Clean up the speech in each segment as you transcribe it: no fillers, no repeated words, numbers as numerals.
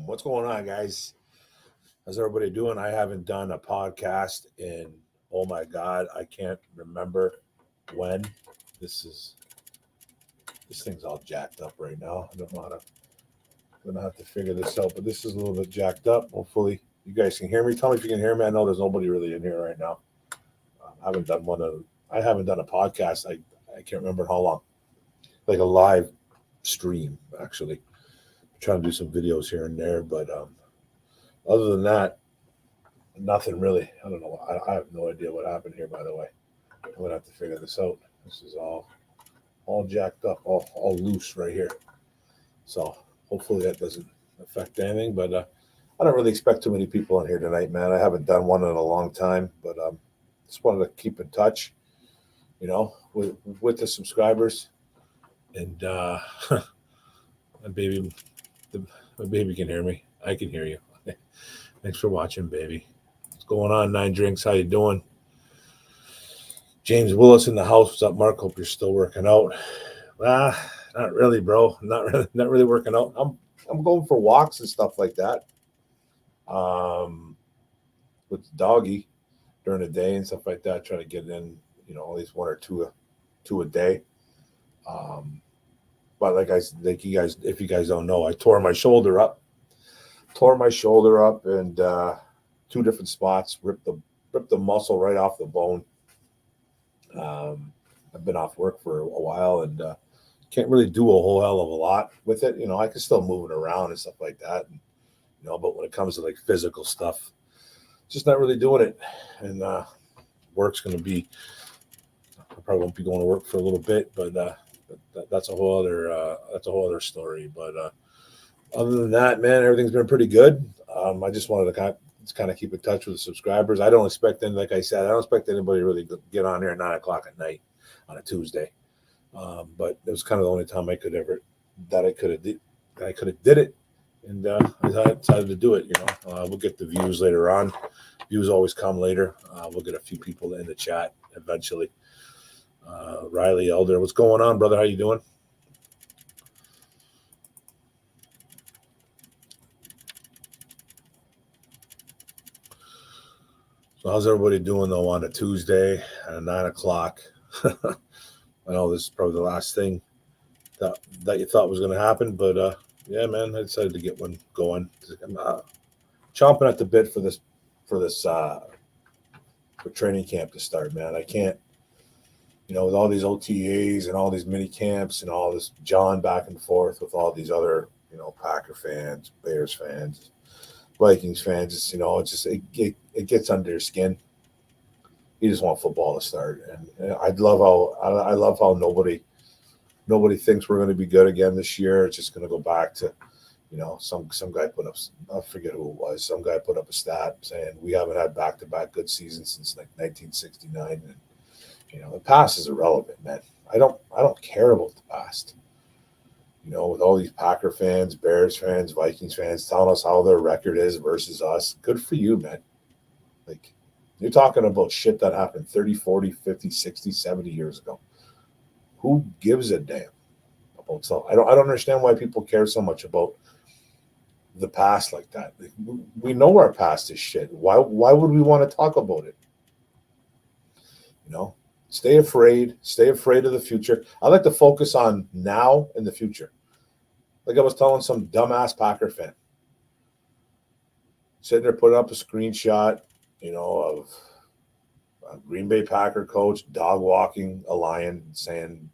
What's going on, guys? How's everybody doing? I haven't done a podcast in, oh my God, I can't remember when. This is this thing's all jacked up right now. I don't know how to. I'm gonna have to figure this out, but this is a little bit jacked up. Hopefully, you guys can hear me. Tell me if you can hear me. I know there's nobody really in here right now. I haven't done a podcast. I can't remember how long. Like a live stream, actually. I'm trying to do some videos here and there, but other than that, nothing really. I don't know. I have no idea what happened here. By the way, I'm gonna have to figure this out. This is all jacked up, all loose right here. So hopefully that doesn't affect anything. But I don't really expect too many people in here tonight, man. I haven't done one in a long time, but just wanted to keep in touch, with the subscribers. And my baby, my baby can hear me. I can hear you. Thanks for watching, baby. What's going on, Nine Drinks? How you doing? James Willis in the house. What's up, Mark? Hope you're still working out. Not really, bro. Not really working out. I'm going for walks and stuff like that. With the doggy during the day and stuff like that, trying to get in, at least one or two a day. But like you guys, if you guys don't know, I tore my shoulder up and two different spots, ripped the muscle right off the bone. I've been off work for a while and can't really do a whole hell of a lot with it. I can still move it around and stuff like that. And, but when it comes to like physical stuff, just not really doing it. And work's going to be, I probably won't be going to work for a little bit, but that's a whole other story. But other than that, man, everything's been pretty good. I just wanted to kind of keep in touch with the subscribers. I don't expect them, like I said, I don't expect anybody really to get on here at 9 o'clock at night on a Tuesday. But it was kind of the only time I could have did it. And I decided to do it. We'll get the views later on. Views always come later. We'll get a few people in the chat eventually. Riley Elder, what's going on, brother? How you doing? So how's everybody doing though on a Tuesday at 9 o'clock? I know this is probably the last thing that you thought was going to happen, but yeah, man, I decided to get one going. I'm chomping at the bit for training camp to start, man. I can't, with all these OTAs and all these mini camps and all this John back and forth with all these other, Packer fans, Bears fans, Vikings fans. It gets under your skin. You just want football to start, and I love how nobody thinks we're going to be good again this year. It's just going to go back to, some guy put up, I forget who it was. Some guy put up a stat saying we haven't had back-to-back good seasons since like 1969, and the past is irrelevant, man. I don't care about the past. With all these Packer fans, Bears fans, Vikings fans telling us how their record is versus us. Good for you, man. Like, you're talking about shit that happened 30, 40, 50, 60, 70 years ago. Who gives a damn about something? I don't understand why people care so much about the past like that. We know our past is shit. Why would we want to talk about it? Stay afraid of the future. I like to focus on now and the future. Like I was telling some dumbass Packer fan, sitting there putting up a screenshot, of a Green Bay Packer coach dog walking a lion, saying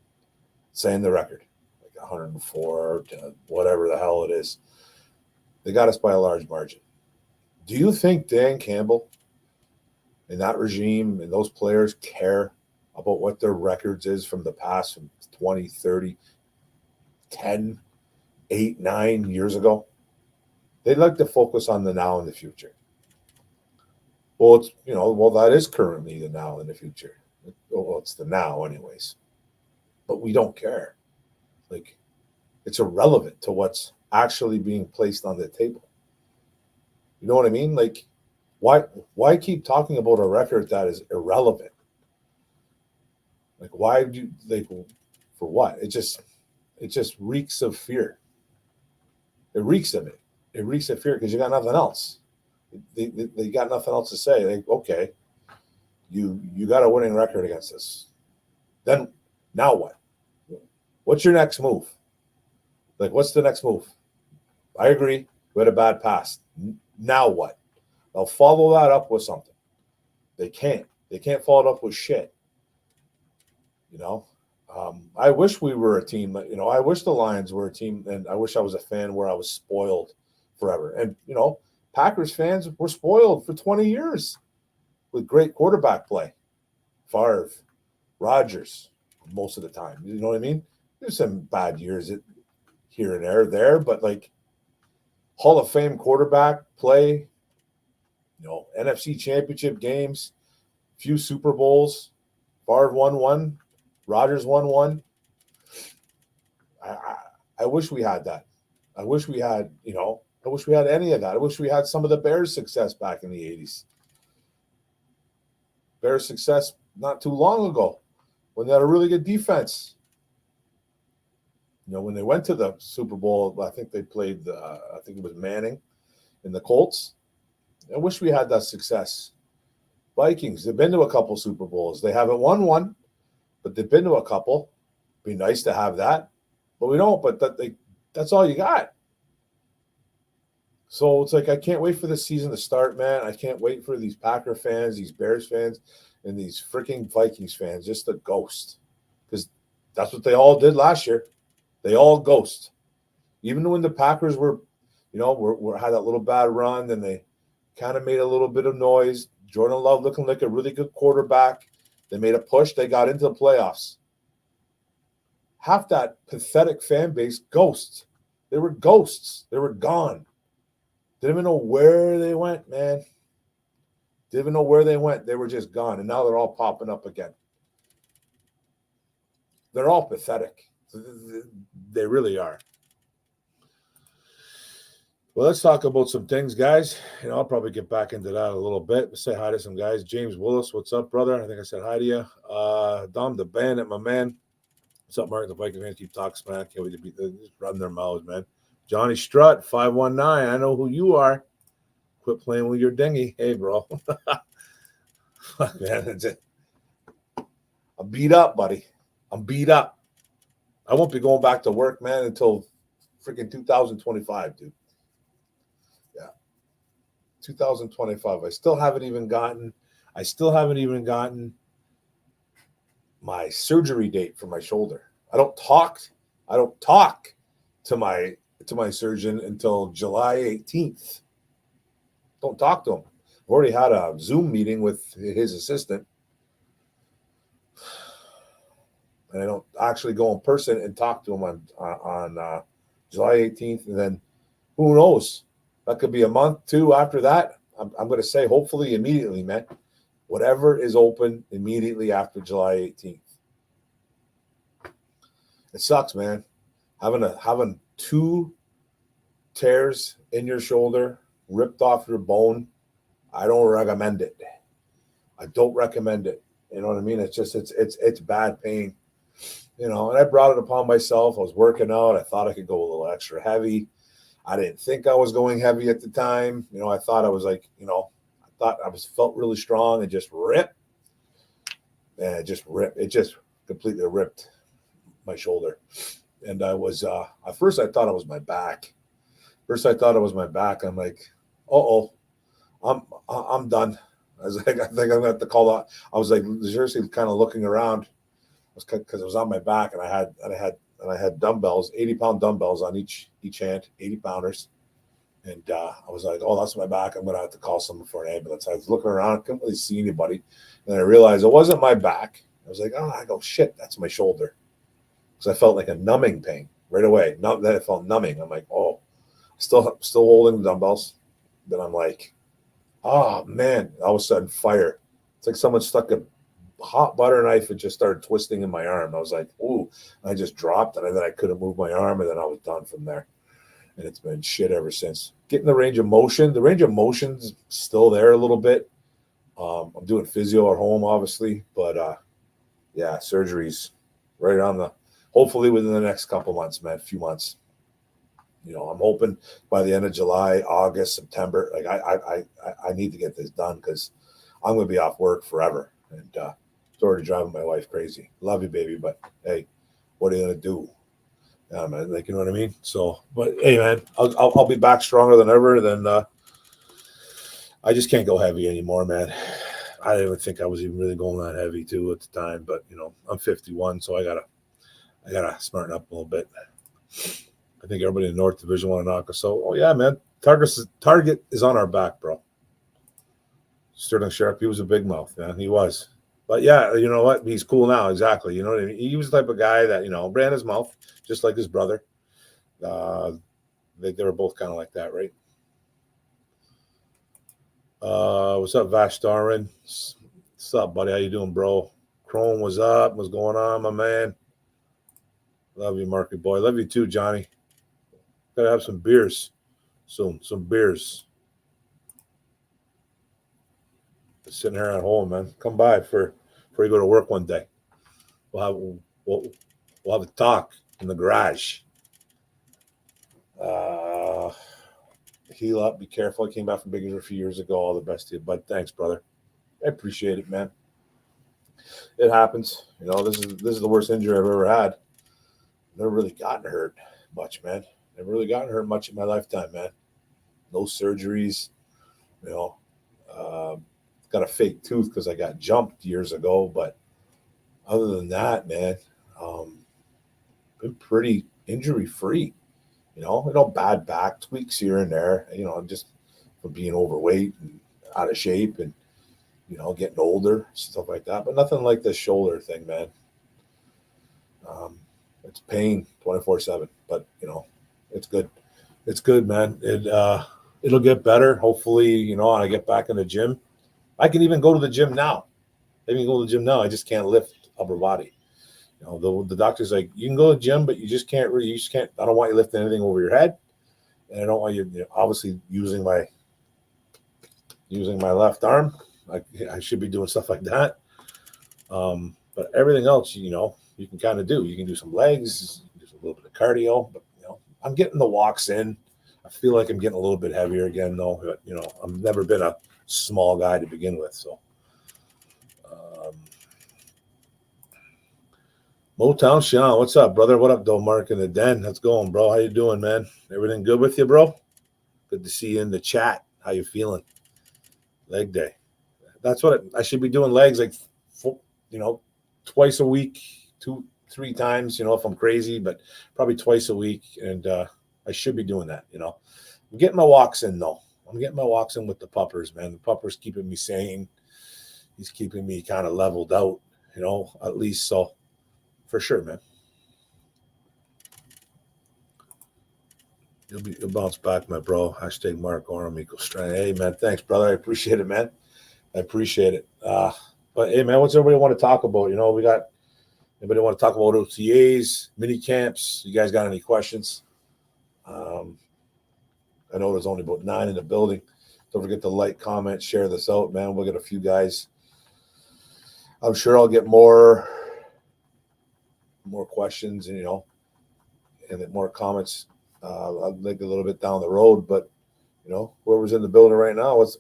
the record, like 104 to whatever the hell it is. They got us by a large margin. Do you think Dan Campbell and that regime and those players care about what their records is from the past, from 20, 30, 10, 8, 9 years ago? They'd like to focus on the now and the future. Well, that is currently the now and the future. Well, it's the now anyways. But we don't care. Like, it's irrelevant to what's actually being placed on the table. You know what I mean? Like, why keep talking about a record that is irrelevant? Like, why do for what? It just reeks of fear. It reeks of it. it reeks of fear because you got nothing else. They got nothing else to say. They, okay, you got a winning record against us. Then now what? What's your next move? Like, what's the next move? I agree. We had a bad past. Now what? They'll follow that up with something. They can't. They can't follow it up with shit. You know, I wish we were a team. You know, I wish the Lions were a team, and I wish I was a fan where I was spoiled forever. And you know, Packers fans were spoiled for 20 years with great quarterback play. Favre, Rodgers, most of the time. You know what I mean? There's some bad years here and there, but like Hall of Fame quarterback play, you know, NFC Championship games, few Super Bowls. Favre won one, Rodgers won one. I wish we had that. I wish we had, you know, I wish we had any of that. I wish we had some of the Bears' success back in the 80s. Bears' success not too long ago when they had a really good defense. You know, when they went to the Super Bowl, I think they played, I think it was Manning and the Colts. I wish we had that success. Vikings, they've been to a couple Super Bowls. They haven't won one, but they've been to a couple. Be nice to have that, but we don't. But that's all you got. So it's like I can't wait for the season to start, man. I can't wait for these Packer fans, these Bears fans, and these freaking Vikings fans just to ghost, because that's what they all did last year. They all ghost. Even when the Packers were, you know, were had that little bad run, and they kind of made a little bit of noise. Jordan Love looking like a really good quarterback. They made a push. They got into the playoffs. Half that pathetic fan base ghosts. They were ghosts. They were gone. Didn't even know where they went, man. Didn't even know where they went. They were just gone. And now they're all popping up again. They're all pathetic. They really are. Well, let's talk about some things, guys. You know, I'll probably get back into that a little bit. Let's say hi to some guys. James Willis, what's up, brother? I think I said hi to you. Dom the Bandit, my man. What's up, Mark? The Viking fans keep talking smack. Can't wait to beat them. Just run their mouths, man. Johnny Strutt, 519. I know who you are. Quit playing with your dinghy. Hey, bro. Man, that's it. I'm beat up, buddy. I'm beat up. I won't be going back to work, man, until freaking 2025, dude. 2025. I still haven't even gotten my surgery date for my shoulder. I don't talk to my surgeon until July 18th. Don't talk to him. I've already had a Zoom meeting with his assistant. And I don't actually go in person and talk to him on July 18th. And then who knows? That could be a month, two after that. I'm going to say hopefully immediately, man. Whatever is open immediately after July 18th. It sucks, man. Having two tears in your shoulder, ripped off your bone, I don't recommend it. I don't recommend it. You know what I mean? It's just it's bad pain. You know, and I brought it upon myself. I was working out. I thought I could go a little extra heavy. I didn't think I was going heavy at the time. You know, I thought I was like, you know, I thought I felt really strong and just ripped. And it just ripped. It just completely ripped my shoulder. And I was, at first I thought it was my back. I'm like, I'm done. I was like, I think I'm going to have to call that. I was like, seriously kind of looking around because it was on my back and I had dumbbells, 80-pound dumbbells on each hand, 80-pounders. And I was like, oh, that's my back. I'm going to have to call someone for an ambulance. I was looking around. I couldn't really see anybody. And I realized it wasn't my back. I was like, I go, shit, that's my shoulder. Because I felt like a numbing pain right away. Not that I felt numbing. I'm like, oh, still holding the dumbbells. Then I'm like, oh, man. All of a sudden, fire. It's like someone stuck a hot butter knife and just started twisting in my arm. I was like, ooh. And I just dropped, and then I couldn't move my arm, and then I was done from there. And it's been shit ever since. Getting the range of motion. The range of motion's still there a little bit. I'm doing physio at home, obviously. But, yeah, surgery's right on the – hopefully within the next couple months, man, a few months. I'm hoping by the end of July, August, September, like I need to get this done because I'm going to be off work forever. And it's already driving my wife crazy. Love you, baby. But hey, what are you going to do? Yeah, man. Like, you know what I mean? So, but hey, man, I'll be back stronger than ever. Then I just can't go heavy anymore, man. I didn't even think I was even really going that heavy too at the time. But, I'm 51, so I gotta smarten up a little bit. I think everybody in the North Division want to knock us out. Oh yeah, man. Target is on our back, bro. Sterling Sharp, he was a big mouth, man. He was. But yeah, you know what? He's cool now. Exactly. You know what I mean? He was the type of guy that, ran his mouth, just like his brother. They were both kind of like that, right? What's up, Vash Darwin? What's up, buddy? How you doing, bro? Chrome, what's up? What's going on, my man? Love you, Market Boy. Love you too, Johnny. Gotta have some beers soon. Some beers. Just sitting here at home, man. Come by before you go to work one day. We'll have a talk in the garage. Heal up. Be careful. I came back from Big Injury a few years ago. All the best to you, bud. Thanks, brother. I appreciate it, man. It happens. This is the worst injury I've ever had. Never really gotten hurt much, man. Never really gotten hurt much in my lifetime, man. No surgeries. Got a fake tooth because I got jumped years ago. But other than that, man, been pretty injury free. Bad back tweaks here and there. Just from being overweight and out of shape and getting older, stuff like that. But nothing like this shoulder thing, man. It's pain 24/7, but it's good. It's good, man. It'll get better. Hopefully, I get back in the gym. I can even go to the gym now. I just can't lift upper body. The doctor's like, you can go to the gym, but you just can't. I don't want you lifting anything over your head, and I don't want you, obviously using my left arm. I should be doing stuff like that. But everything else, you can kind of do. You can do some legs, do a little bit of cardio. But I'm getting the walks in. I feel like I'm getting a little bit heavier again, though. But, I've never been a small guy to begin with, so. Motown Sean, what's up, brother? What up, though, Mark in the Den? How's it going, bro? How you doing, man? Everything good with you, bro? Good to see you in the chat. How you feeling? Leg day. That's what I should be doing. Legs like, twice a week, 2-3 times. If I'm crazy, but probably twice a week, and I should be doing that. I'm getting my walks in though. I'm getting my walks in with the puppers, man. The puppers keeping me sane. He's keeping me kind of leveled out. At least so. For sure, man. You'll bounce back, my bro. Hashtag Mark Orem equals strength. Hey, man, thanks, brother. I appreciate it, man. I appreciate it. But hey, man, what's everybody want to talk about? We got anybody want to talk about OTAs, mini camps? You guys got any questions? I know there's only about 9 in the building. Don't forget to like, comment, share this out, man. We'll get a few guys. I'm sure I'll get more questions and and more comments. I'll make a little bit down the road, but whoever's in the building right now, what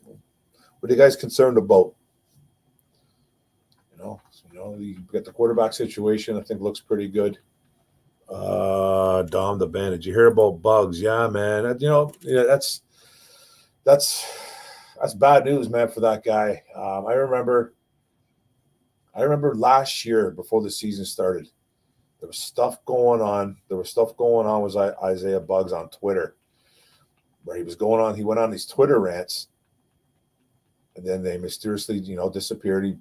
are you guys concerned about? You got the quarterback situation. I think looks pretty good. Dom the Bandit. Did you hear about Bugs? Yeah, man. That's bad news, man, for that guy. I remember last year before the season started. There was stuff going on. With Isaiah Bugs on Twitter, where he went on these Twitter rants, and then they mysteriously, disappeared.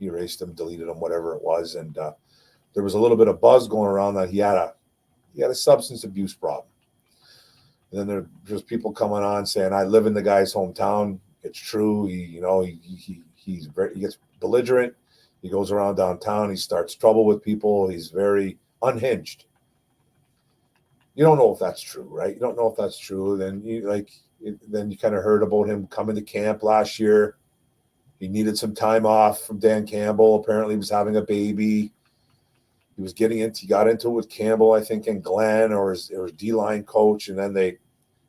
He erased them, deleted them, whatever it was, and there was a little bit of buzz going around that he had a substance abuse problem. And then there's people coming on saying, "I live in the guy's hometown. It's true. He gets belligerent. He goes around downtown. He starts trouble with people. He's very unhinged." You don't know if that's true, right? You don't know if that's true. Then you kind of heard about him coming to camp last year. He needed some time off from Dan Campbell. Apparently, he was having a baby. he got into it with Campbell, I think, and Glenn, or his D-line coach, and then they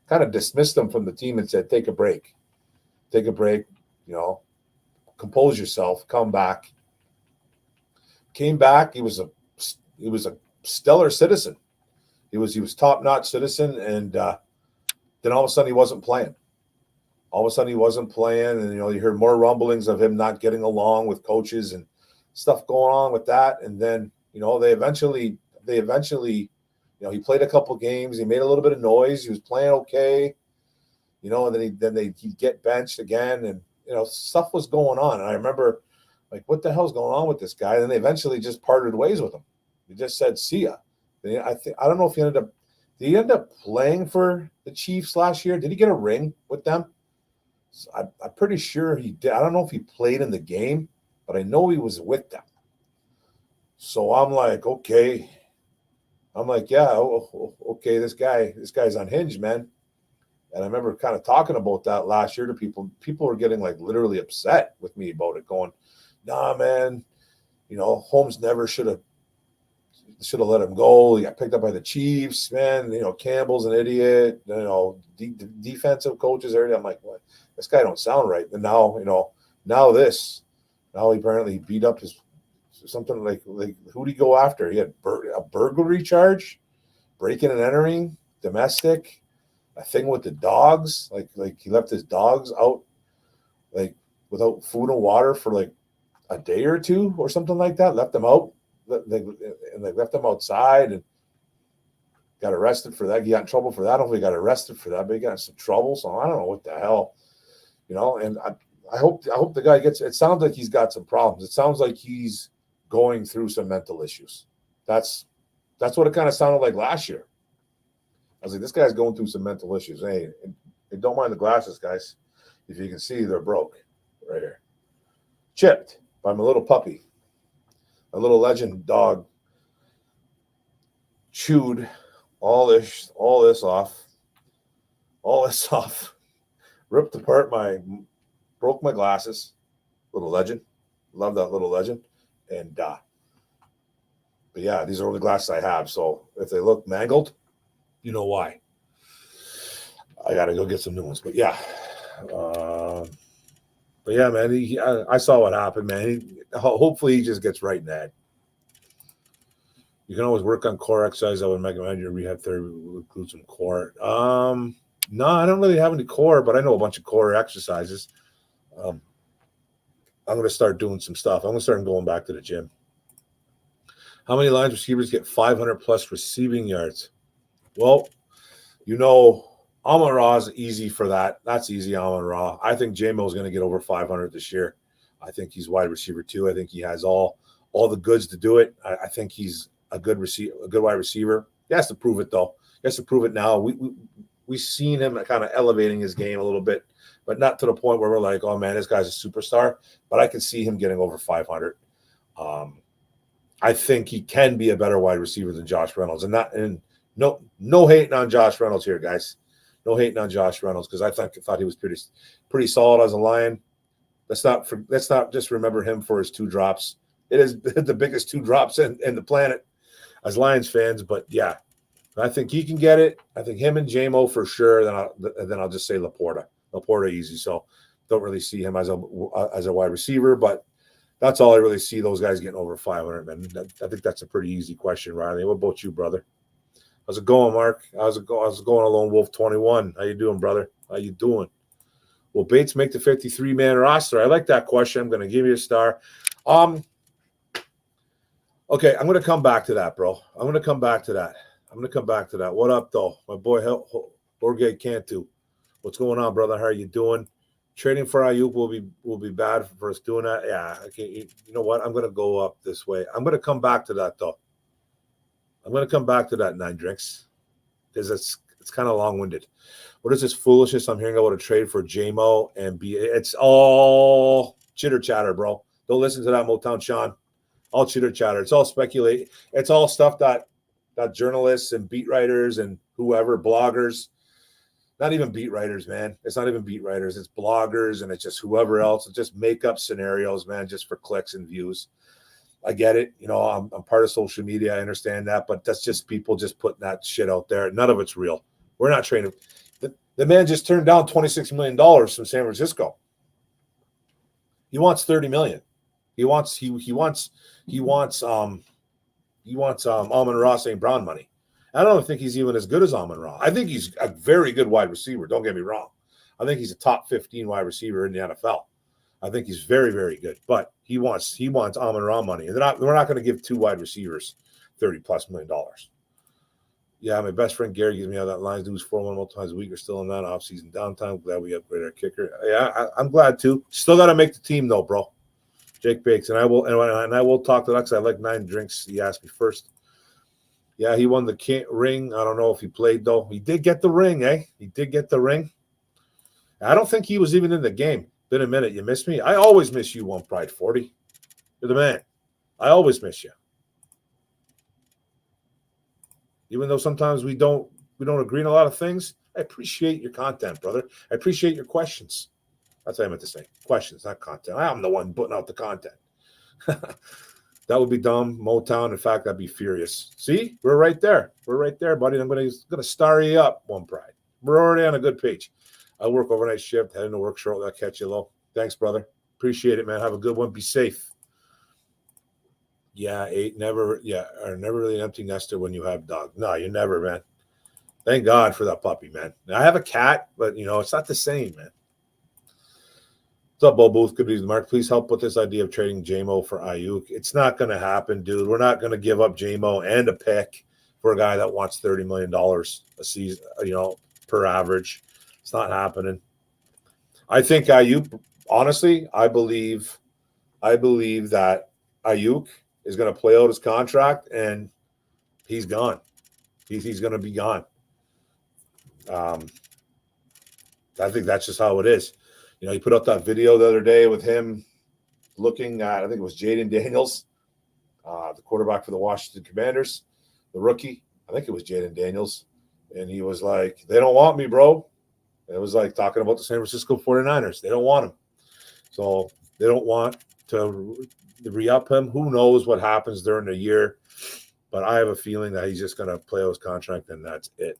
kind of dismissed him from the team and said, take a break, compose yourself, come back. Came back. He was a stellar citizen. He was top-notch citizen, and then all of a sudden he wasn't playing. And you heard more rumblings of him not getting along with coaches and stuff going on with that. And then they eventually he played a couple games. He made a little bit of noise. He was playing okay, and then he'd get benched again, and stuff was going on. And I remember, like, what the hell's going on with this guy? And then they eventually just parted ways with him. They just said, see ya. I don't know if did he end up playing for the Chiefs last year? Did he get a ring with them? So I'm pretty sure he did. I don't know if he played in the game, but I know he was with them. So I'm like, okay. Yeah, okay, this guy's unhinged, man. And I remember kind of talking about that last year to people. People were getting like literally upset with me about it, going, nah, man, Holmes never should have let him go. He got picked up by the Chiefs, man. Campbell's an idiot. Defensive coaches, everything. I'm like, what? This guy don't sound right. And now he apparently beat up his something like who'd he go after? He had a burglary charge, breaking and entering, domestic, a thing with the dogs. Like he left his dogs out, like without food and water for like a day or two or something like that. Left them out. They left him outside and got arrested for that. He got in trouble for that. I don't know if he got arrested for that, but he got in some trouble. So I don't know what the hell, and I hope the guy gets, it sounds like he's got some problems. It sounds like he's going through some mental issues. That's what it kind of sounded like last year. I was like, this guy's going through some mental issues. Hey, don't mind the glasses, guys. If you can see, they're broke right here. Chipped by my little puppy. A little legend dog chewed all this off, ripped apart broke my glasses. Little legend. Love that little legend. And but yeah, these are all the glasses I have. So if they look mangled, you know why. I gotta go get some new ones. But yeah. Man, I saw what happened, man. Hopefully he just gets right in that. You can always work on core exercise. I would recommend your rehab therapy will include some core. No, I don't really have any core, but I know a bunch of core exercises. I'm going to start doing some stuff. I'm going to start going back to the gym. How many line receivers get 500 plus receiving yards? Well, Amon-Ra is easy for that. That's easy, Amon-Ra. I think J-Mo is going to get over 500 this year. I think he's wide receiver too. I think he has all the goods to do it. I think he's a good wide receiver. He has to prove it though. He has to prove it now. We've seen him kind of elevating his game a little bit, but not to the point where we're like, oh man, this guy's a superstar. But I can see him getting over 500. I think he can be a better wide receiver than Josh Reynolds, and no hating on Josh Reynolds here, guys. No hating on Josh Reynolds because I thought he was pretty solid as a Lion. Let's not just remember him for his 2 drops. It is the biggest 2 drops in the planet as Lions fans. But yeah, I think he can get it. I think him and J-Mo for sure. Then I'll just say Laporta. Laporta easy. So don't really see him as a wide receiver, but that's all I really see those guys getting over 500. Man, I think that's a pretty easy question, Riley. What about you, brother? How's it going, Mark? How's it going, Lone Wolf 21? How you doing, brother? How you doing? Will Bates make the 53-man roster? I like that question. I'm going to give you a star. Okay, I'm going to come back to that, bro. I'm going to come back to that. What up, though? My boy, Jorge Cantu. What's going on, brother? How are you doing? Trading for Ayuk will be bad for us doing that. Yeah, okay. You know what? I'm going to go up this way. I'm going to come back to that, though. I'm going to come back to that 9 drinks because it's kind of long-winded. What is this foolishness I'm hearing about a trade for J-Mo and B? It's all chitter-chatter, bro. Don't listen to that, Motown Sean. All chitter-chatter. It's all speculate. It's all stuff that journalists and beat writers and whoever, bloggers, not even beat writers, man. It's not even beat writers. It's bloggers and it's just whoever else. It's just make up scenarios, man, just for clicks and views. I get it. You know, I'm part of social media. I understand that, but that's just people just putting that shit out there. None of it's real. We're not trading. The man just turned down $26 million from San Francisco. He wants $30 million. He wants Amon-Ra St. Brown money. I don't think he's even as good as Amon-Ra. I think he's a very good wide receiver. Don't get me wrong. I think he's a top 15 wide receiver in the NFL. I think he's very, very good. But he wants Amon-Ra money. And we're not going to give two wide receivers $30+ million. Yeah, my best friend Gary gives me how that Lions do 4-1 multiple times a week. Are still in that offseason downtime. Glad we upgraded our kicker. Yeah, I'm glad too. Still got to make the team though, bro. Jake Bakes, and I will talk to that because I like 9 drinks. He asked me first. Yeah, he won the ring. I don't know if he played though. He did get the ring, eh? He did get the ring. I don't think he was even in the game. Been a minute. You miss me? I always miss you, One Pride 40. You're the man. I always miss you. Even though sometimes we don't agree on a lot of things, I appreciate your content, brother. I appreciate your questions. That's what I meant to say. Questions, not content. I'm the one putting out the content. That would be dumb. Motown. In fact, I'd be furious. See, we're right there. We're right there, buddy. I'm gonna star you up, One Pride. We're already on a good page. I work overnight shift, heading to work shortly. I'll catch you low. Thanks, brother. Appreciate it, man. Have a good one. Be safe. Yeah, never really an empty nester when you have dog. No, you never, man. Thank God for that puppy, man. I have a cat, but it's not the same, man. What's up, Bo Booth? Good evening, Mark. Please help with this idea of trading JMO for Ayuk. It's not going to happen, dude. We're not going to give up JMO and a pick for a guy that wants $30 million a season, per average. It's not happening. I think Ayuk, honestly, I believe that Ayuk is going to play out his contract and he's gone. He's going to be gone. I think that's just how it is. He put up that video the other day with him looking at, I think it was Jaden Daniels, the quarterback for the Washington Commanders, the rookie. I think it was Jaden Daniels. And he was like, they don't want me, bro. And it was like talking about the San Francisco 49ers. They don't want him. So they don't want to re-up him. Who knows what happens during the year. But I have a feeling that he's just going to play out his contract and that's it.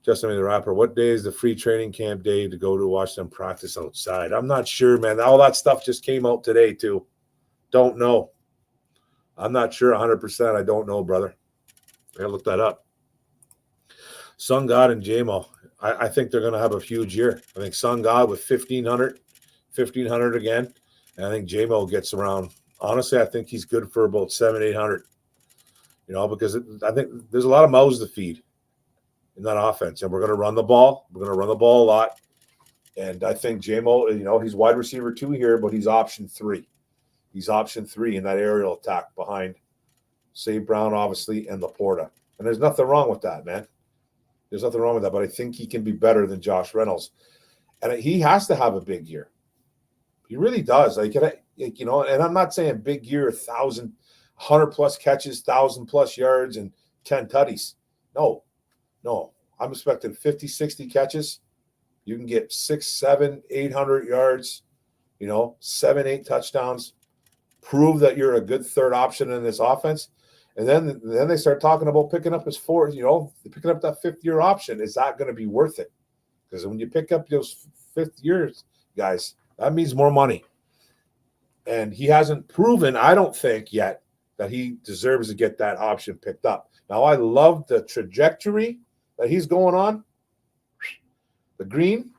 Justin the Rapper, what day is the free training camp day to go to watch them practice outside? I'm not sure, man. All that stuff just came out today, too. Don't know. I'm not sure 100%. I don't know, brother. I gotta look that up. Sun God and JMO. I think they're going to have a huge year. I think Sun God with 1,500 again. And I think JMO gets around. Honestly, I think he's good for about 700-800. Because I think there's a lot of mouths to feed in that offense, and we're going to run the ball. We're going to run the ball a lot, and I think JMO, he's wide receiver 2 here, but he's option 3. He's option 3 in that aerial attack behind St. Brown, obviously, and Laporta. And there's nothing wrong with that, man. There's nothing wrong with that, but I think he can be better than Josh Reynolds, and he has to have a big year. He really does. And I'm not saying big year, 1,000, 100+ catches, 1,000+ yards, and 10 tutties. No, I'm expecting 50, 60 catches. You can get 6, 7, 800 yards, 7, 8 touchdowns. Prove that you're a good third option in this offense. And then they start talking about picking up his fourth, picking up that 5th-year option. Is that going to be worth it? Because when you pick up those 5th years, guys, that means more money. And he hasn't proven, I don't think yet, that he deserves to get that option picked up. Now, I love the trajectory that he's going on. The green,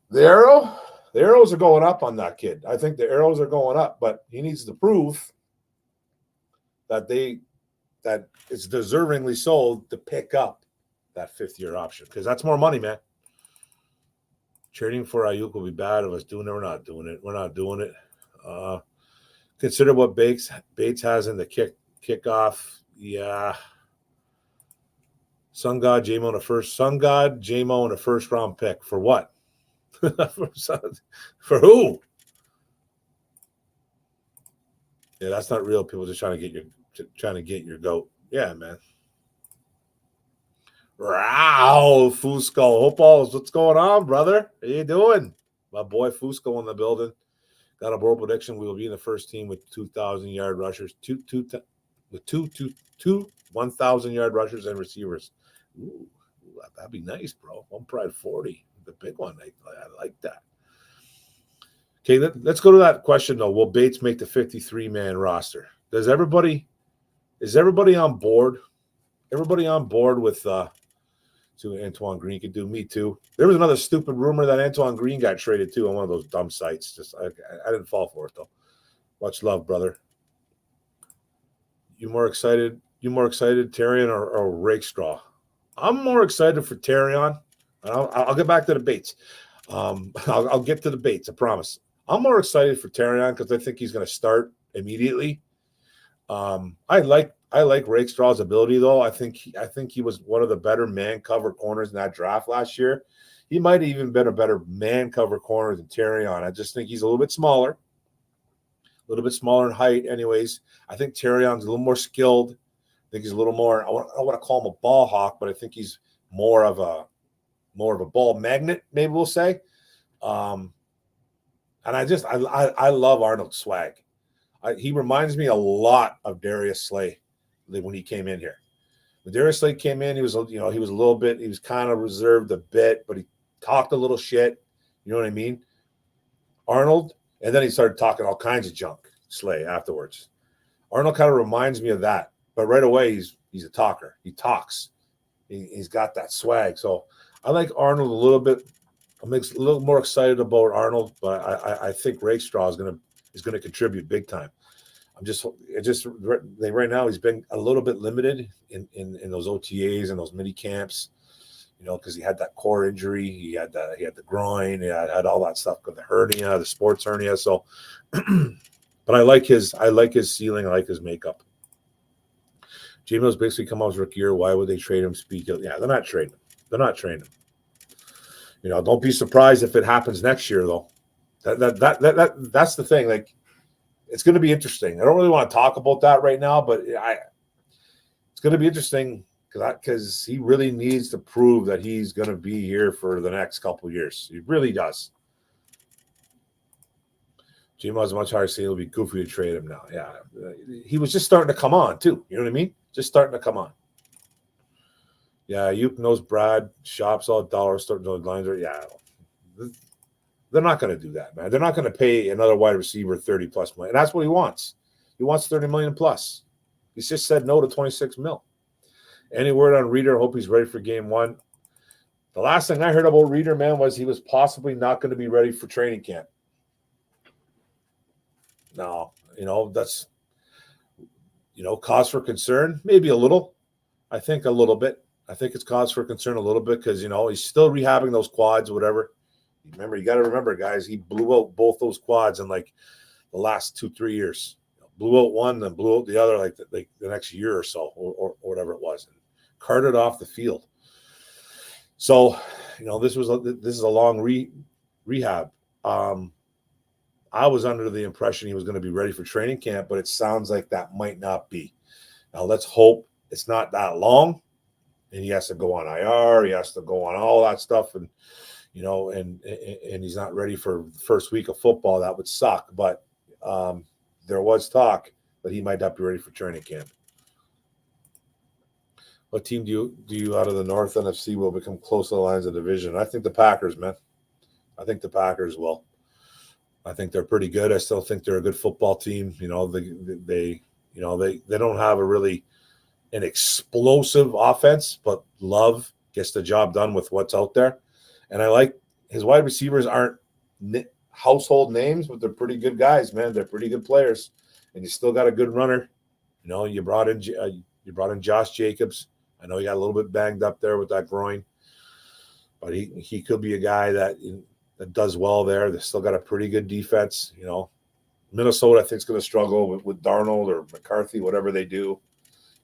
the arrows are going up on that kid. I think the arrows are going up, but he needs to prove that it's deservingly so to pick up that 5th-year option, because that's more money, man. Trading for Ayuk will be bad of us doing it. We're not doing it. We're not doing it. Consider what Bates has in the kickoff. Yeah. Sun God, JMO in a first-round pick. For what? For who? Yeah, that's not real. People just trying to get your goat. Yeah, man. Wow, Fusco. Hope all's what's going on, brother? How you doing? My boy Fusco in the building. Got a bold prediction. We will be in the first team with 2,000-yard rushers, two 1,000-yard rushers and receivers. Ooh, that'd be nice, bro. One Pride 40, the big one. I like that. Okay, let's go to that question though. Will Bates make the 53-man roster? Is everybody on board? Everybody on board with so Antoine Green could do. Me too. There was another stupid rumor that Antoine Green got traded too on one of those dumb sites. Just I didn't fall for it though. Much love, brother. You more excited, Terrion or Rakestraw? I'm more excited for Terrion. I'll get back to the Bates. I'll get to the Bates, I promise. I'm more excited for Terrion because I think he's going to start immediately. I like Rakestraw's ability though. I think he was one of the better man cover corners in that draft last year. He might have even been a better man cover corner than Terrion. I just think he's a little bit smaller in height. Anyways, I think Terrion's a little more skilled. I think he's a little more. I don't want to call him a ball hawk, but I think he's more of a ball magnet. Maybe we'll say. And I love Arnold's swag. He reminds me a lot of Darius Slay when he came in here. When Darius Slay came in, he was kind of reserved a bit, but he talked a little shit. You know what I mean? Arnold, and then he started talking all kinds of junk, Slay, afterwards. Arnold kind of reminds me of that, but right away he's a talker. He talks. He's got that swag. So I like Arnold a little bit. I'm a little more excited about Arnold, but I think Rakestraw is going to contribute big time. Right now he's been a little bit limited in those OTAs and those mini camps, because he had that core injury, he had the groin, he had all that stuff, the hernia, the sports hernia. So, but I like his ceiling, I like his makeup. J-Mill's basically come out his rookie year. Why would they trade him? Yeah, they're not trading him. Don't be surprised if it happens next year though. That's the thing. Like, it's going to be interesting. I don't really want to talk about that right now, but it's going to be interesting because he really needs to prove that he's going to be here for the next couple of years. He really does. J-Mo's much higher ceiling. It'll be goofy to trade him now. Yeah, he was just starting to come on too. You know what I mean? Just starting to come on. Yeah, Uke knows Brad shops all dollars, starting those lines. Yeah, they're not going to do that, man. They're not going to pay another wide receiver $30+ million. And that's what he wants. He wants $30 million plus. He's just said no to $26 million. Any word on Reader? Hope he's ready for game one. The last thing I heard about Reader, man, was he was possibly not going to be ready for training camp. No, that's cause for concern. Maybe a little. I think a little bit. I think it's cause for concern a little bit because, he's still rehabbing those quads, whatever. You got to remember, guys, he blew out both those quads in like the last 2-3 years. Blew out one, then blew out the other like the next year or so, or whatever it was, and carted off the field. So, this is a long rehab. I was under the impression he was going to be ready for training camp, but it sounds like that might not be. Now, let's hope it's not that long. And he has to go on IR. He has to go on all that stuff. And, and he's not ready for the first week of football. That would suck. But there was talk that he might not be ready for training camp. What team do you out of the North NFC will become close to the lines of division? I think the Packers, man. I think the Packers will. I think they're pretty good. I still think they're a good football team. They don't have an explosive offense, but Love gets the job done with what's out there. And I like his wide receivers aren't household names, but they're pretty good guys, man. They're pretty good players, and you still got a good runner. You brought in Josh Jacobs. I know he got a little bit banged up there with that groin, but he could be a guy that does well there. They still got a pretty good defense. Minnesota, I think, is going to struggle with Darnold or McCarthy, whatever they do.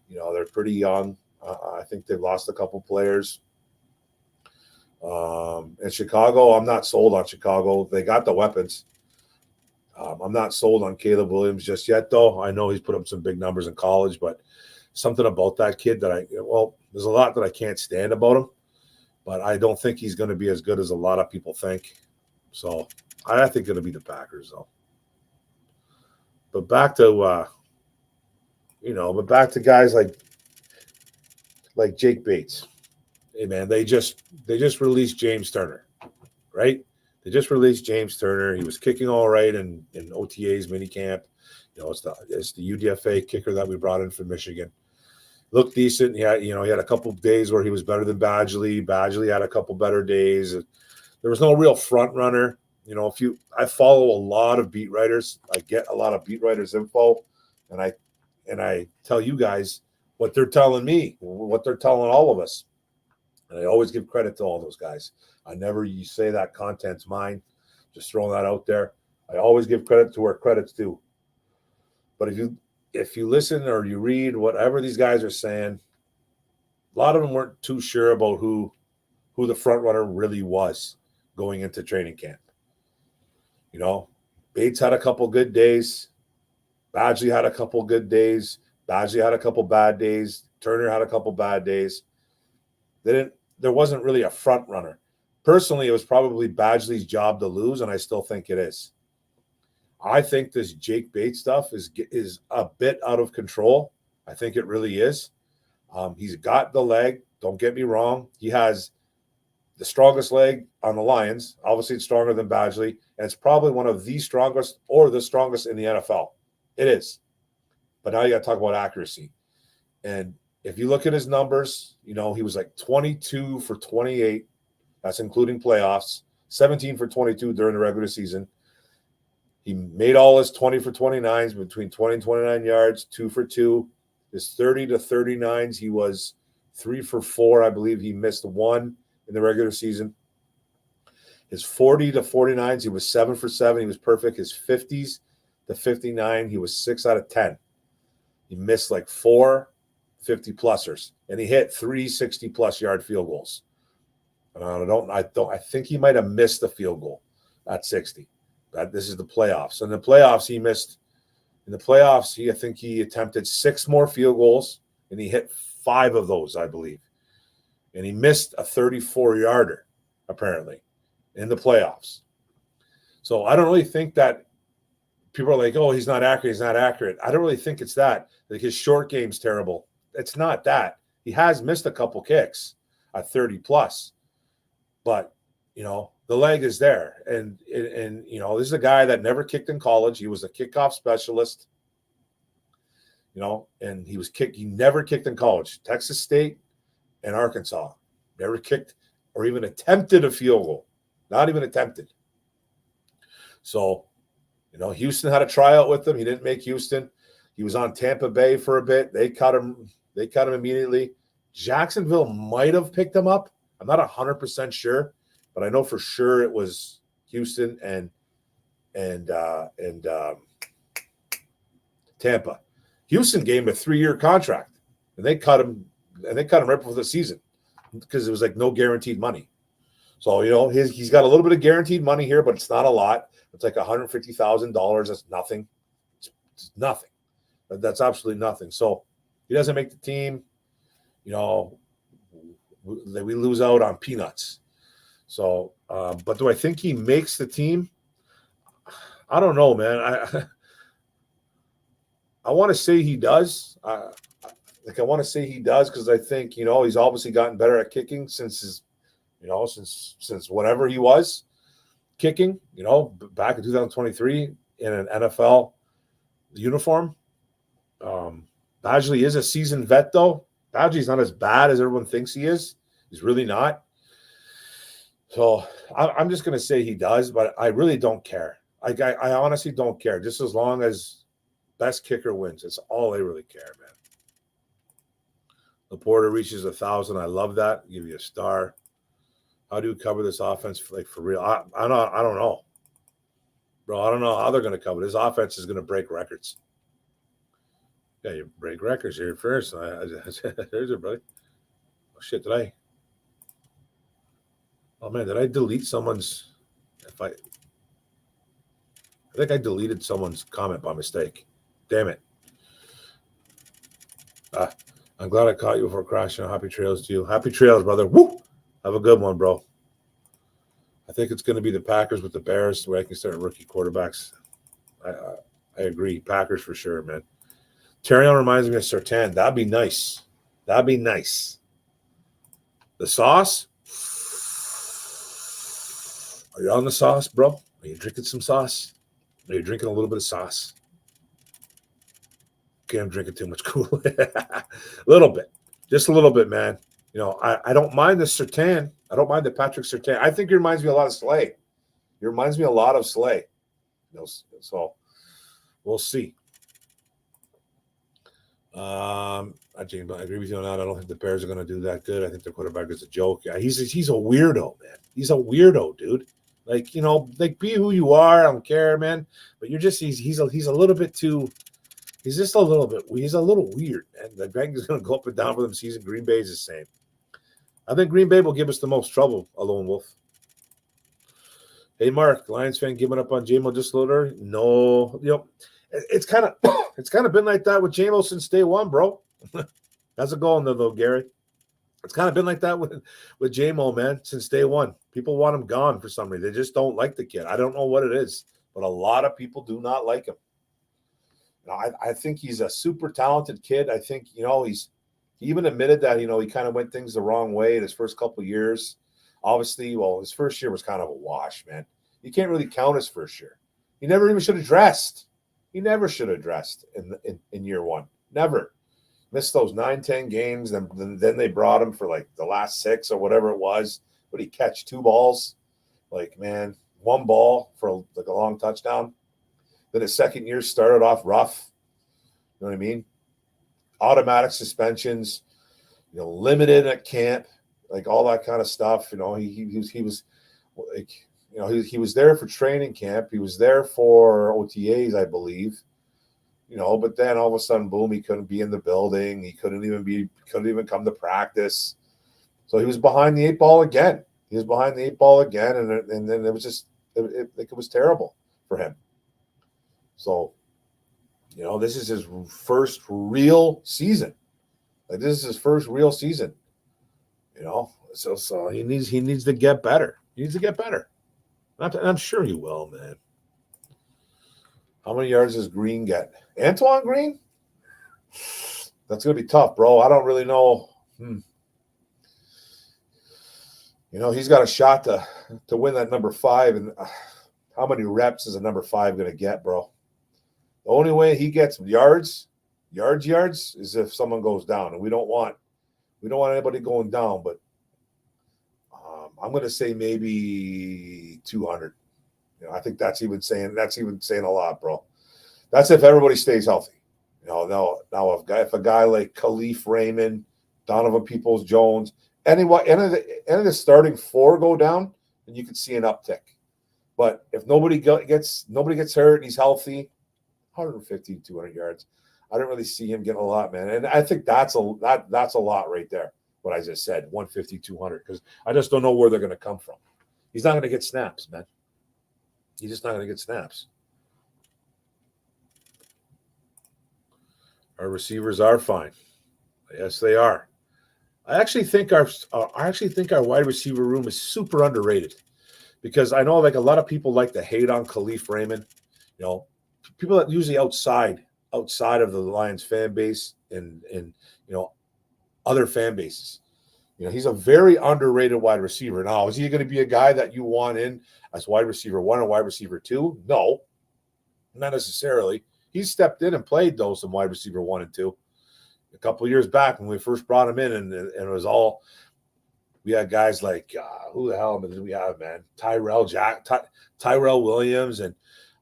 They're pretty young. I think they've lost a couple players. And Chicago, I'm not sold on Chicago. They got the weapons. I'm not sold on Caleb Williams just yet, though. I know he's put up some big numbers in college, but something about that kid there's a lot that I can't stand about him, but I don't think he's going to be as good as a lot of people think. So I think it'll be the Packers, though. But back to back to guys like Jake Bates. Hey man, they just released James Turner, right? They just released James Turner. He was kicking all right in OTAs minicamp. It's the UDFA kicker that we brought in from Michigan. Looked decent. He had a couple of days where he was better than Badgley. Badgley had a couple better days. There was no real front runner. I follow a lot of beat writers. I get a lot of beat writers info, and I tell you guys what they're telling me, what they're telling all of us. And I always give credit to all those guys. I never say that content's mine. Just throwing that out there. I always give credit to where credit's due. But if you listen or you read whatever these guys are saying, a lot of them weren't too sure about who the front runner really was going into training camp. Bates had a couple good days. Badgley had a couple good days. Badgley had a couple bad days. Turner had a couple bad days. There wasn't really a front runner. Personally, it was probably Badgley's job to lose, and I still think it is. I think this Jake Bates stuff is a bit out of control. I think it really is. He's got the leg. Don't get me wrong. He has the strongest leg on the Lions. Obviously, it's stronger than Badgley, and it's probably one of the strongest or the strongest in the NFL. It is. But now you got to talk about accuracy. And if you look at his numbers, he was like 22 for 28. That's including playoffs. 17 for 22 during the regular season. He made all his 20 for 29s between 20 and 29 yards, 2 for 2. His 30 to 39s, he was 3 for 4. I believe he missed 1 in the regular season. His 40 to 49s, he was 7 for 7. He was perfect. His 50s to 59, he was 6 out of 10. He missed like 4 50-plussers, and he hit 3 60-plus yard field goals. I think he might have missed the field goal at 60. This is the playoffs. In the playoffs, he missed. In the playoffs, I think he attempted 6 more field goals, and he hit 5 of those, I believe. And he missed a 34-yarder, apparently, in the playoffs. So I don't really think that people are like, oh, he's not accurate. He's not accurate. I don't really think it's that. Like his short game's terrible. It's not that. He has missed a couple kicks at 30-plus. But, the leg is there. And this is a guy that never kicked in college. He was a kickoff specialist, and he never kicked in college. Texas State and Arkansas never kicked or even attempted a field goal. Not even attempted. So, Houston had a tryout with him. He didn't make Houston. He was on Tampa Bay for a bit. They cut him immediately. Jacksonville might have picked him up. I'm not 100% sure, but I know for sure it was Houston and Tampa. Houston gave him a 3-year contract, and they cut him right before the season because it was like no guaranteed money. So he's got a little bit of guaranteed money here, but it's not a lot. It's like $150,000. That's nothing. It's nothing. That's absolutely nothing. So he doesn't make the team. We lose out on peanuts. So, but do I think he makes the team? I don't know, man. I want to say he does. I want to say he does because I think he's obviously gotten better at kicking since since whenever he was kicking. Back in 2023 in an NFL uniform. Badgley is a seasoned vet, though. Badgley's not as bad as everyone thinks he is. He's really not. So I'm just going to say he does, but I really don't care. I honestly don't care. Just as long as best kicker wins. It's all I really care, man. Laporta reaches 1,000. I love that. Give you a star. How do you cover this offense for real? I don't know. Bro, I don't know how they're going to cover. This offense is going to break records. Yeah, you break records here first. There's it, buddy. Oh, shit, did I? Oh, man, did I delete someone's? I think I deleted someone's comment by mistake. Damn it. I'm glad I caught you before crashing. Happy trails to you. Happy trails, brother. Woo! Have a good one, bro. I think it's going to be the Packers with the Bears where I can start rookie quarterbacks. I agree. Packers for sure, man. Terrion reminds me of Surtain. That'd be nice. That'd be nice. The sauce? Are you on the sauce, bro? Are you drinking some sauce? Are you drinking a little bit of sauce? Okay, I'm drinking too much Kool Aid. A little bit. Just a little bit, man. You know, I don't mind the Surtain. I don't mind the Patrick Surtain. I think he reminds me a lot of Slay. He reminds me a lot of Slay. You know, so we'll see. I agree with you on that. I don't think the Bears are going to do that good. I think their quarterback is a joke. Yeah, he's a weirdo, man. He's a weirdo, dude. Like, you know, like be who you are. I don't care, man. But you're just he's a little bit too. He's just a little bit. He's a little weird, man. The Bengals going to go up and down for them season. Green Bay is the same. I think Green Bay will give us the most trouble. A lone wolf. Hey, Mark, Lions fan giving up on JMO Disloader? No, you know, it's kind of been like that with JMO since day one, bro. How's it going though, Gary? It's kind of been like that with JMO, man, since day one. People want him gone for some reason. They just don't like the kid. I don't know what it is, but a lot of people do not like him. You know, I think he's a super talented kid. I think, you know, he even admitted that, you know, he kind of went things the wrong way in his first couple of years. Obviously, well, his first year was kind of a wash, man. You can't really count his first year. He never even should have dressed. He never should have dressed in year one. Never. Missed those 9-10 games. Then they brought him for like the last 6 or whatever it was. But he catch 2 balls. Like, man, 1 ball for like a long touchdown. Then his second year started off rough. You know what I mean? Automatic suspensions, you know, limited at camp, like all that kind of stuff. You know, he was like, you know, he was there for training camp. He was there for OTAs, I believe. You know, but then all of a sudden, boom, he couldn't be in the building. He couldn't even come to practice. So he was behind the 8 ball again. And then it was just it was terrible for him. So, you know, this is his first real season. Like, this is his first real season. You know, so he needs to get better. He needs to get better. And I'm sure he will, man. How many yards does Green get? Antoine Green? That's going to be tough, bro. I don't really know. You know, he's got a shot to win that number 5. And how many reps is a number 5 going to get, bro? The only way he gets yards is if someone goes down. And we don't want anybody going down, but I'm going to say maybe 200. You know, I think that's even saying a lot, bro. That's if everybody stays healthy. You know, now if a guy like Khalif Raymond, Donovan Peoples-Jones, any of the starting 4 go down, then you could see an uptick. But if nobody gets hurt and he's healthy, 150, 200 yards. I don't really see him getting a lot, man. And I think that's a lot right there. What I just said, 150, 200, because I just don't know where they're going to come from. He's not going to get snaps, man. He's just not going to get snaps. Our receivers are fine. Yes, they are. I actually think our wide receiver room is super underrated, because I know like a lot of people like to hate on Khalif Raymond. You know, people that usually outside of the Lions fan base and you know, other fan bases. You know, he's a very underrated wide receiver. Now, is he going to be a guy that you want in as wide receiver 1 or wide receiver 2? No, not necessarily. He stepped in and played though some wide receiver 1 and 2 a couple of years back when we first brought him in, and it was all, we had guys like who the hell did we have, man? Tyrell Williams and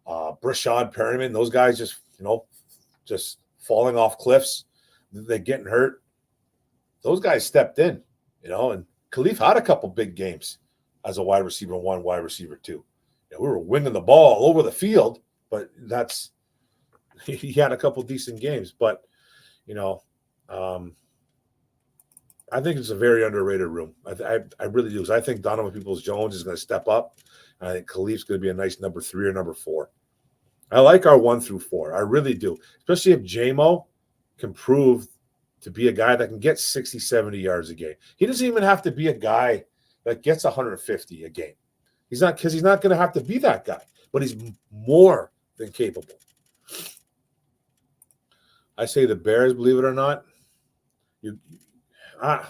Brashad Perryman. Those guys just falling off cliffs. They're getting hurt. Those guys stepped in, you know, and Khalif had a couple big games as a wide receiver 1, wide receiver 2. You know, we were winging the ball all over the field, but he had a couple decent games. But, you know, I think it's a very underrated room. I really do. I think Donovan Peoples-Jones is going to step up. I think Khalif's going to be a nice number 3 or number 4. I like our 1 through 4. I really do, especially if JMO can prove to be a guy that can get 60, 70 yards a game. He doesn't even have to be a guy that gets 150 a game. He's not going to have to be that guy, but he's more than capable. I say the Bears, believe it or not. I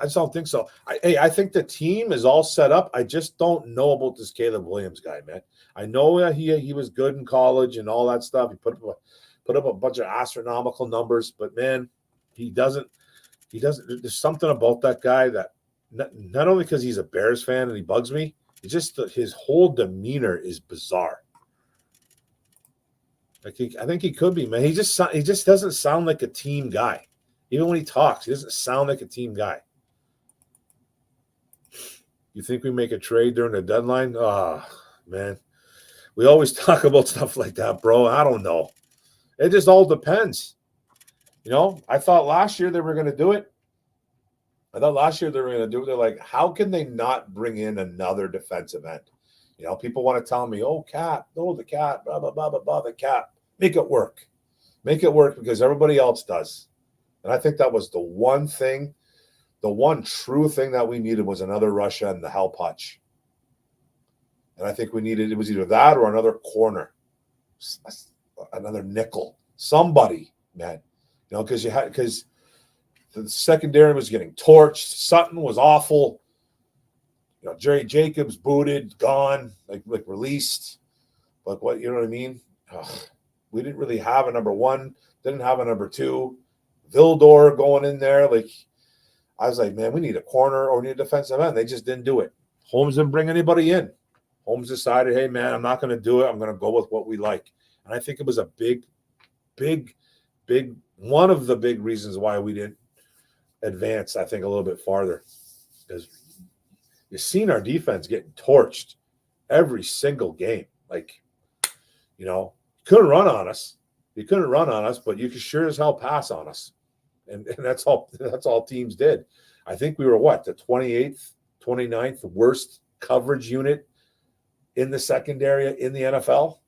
just don't think so. I think the team is all set up. I just don't know about this Caleb Williams guy, man. I know that he was good in college and all that stuff. He put up a bunch of astronomical numbers, but man, he doesn't. There's something about that guy that not only because he's a Bears fan and he bugs me, it's just his whole demeanor is bizarre. I think he could be, man. He just doesn't sound like a team guy. Even when he talks, he doesn't sound like a team guy. You think we make a trade during the deadline? Oh, man. We always talk about stuff like that, bro. I don't know. It just all depends. I thought last year they were going to do it. They're like, how can they not bring in another defensive end? People want to tell me, the cap, blah, blah, blah, blah, blah, the cap. Make it work. Make it work because everybody else does. And I think that was the one true thing that we needed was another Russia and the Hell Punch. And I think it was either that or another corner, another nickel, somebody, man. Because the secondary was getting torched. Sutton was awful. Jerry Jacobs booted, gone, like released. Like what, you know what I mean? We didn't really have a number one, didn't have a number two. Vildor going in there. Like, I was like, man, we need a corner or we need a defensive end. They just didn't do it. Holmes didn't bring anybody in. Holmes decided, hey, man, I'm not going to do it. I'm going to go with what we like. And I think it was a big one of the big reasons why we didn't advance, I think, a little bit farther. Because you've seen our defense getting torched every single game. Like, couldn't run on us. You couldn't run on us, but you could sure as hell pass on us. And that's all teams did. I think we were the 28th, 29th worst coverage unit in the secondary in the NFL.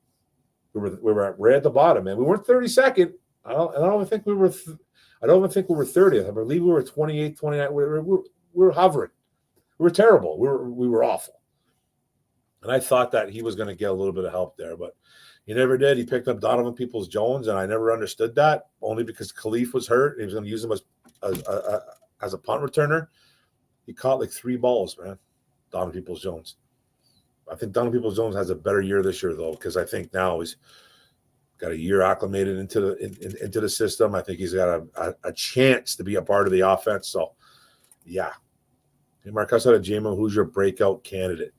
We were right at the bottom, man. We weren't 32nd. I don't even think we were 30th. I believe we were 28th, 29th. We were hovering. We were terrible. We were awful. And I thought that he was going to get a little bit of help there, but he never did. He picked up Donovan Peoples-Jones, and I never understood that, only because Khalif was hurt. He was going to use him as a punt returner. He caught like 3 balls, man, Donovan Peoples-Jones. I think Donovan Peoples-Jones has a better year this year, though, because I think now he's got a year acclimated into the system. I think he's got a chance to be a part of the offense. So, yeah. Hey, Marcus out of JMO, who's your breakout candidate?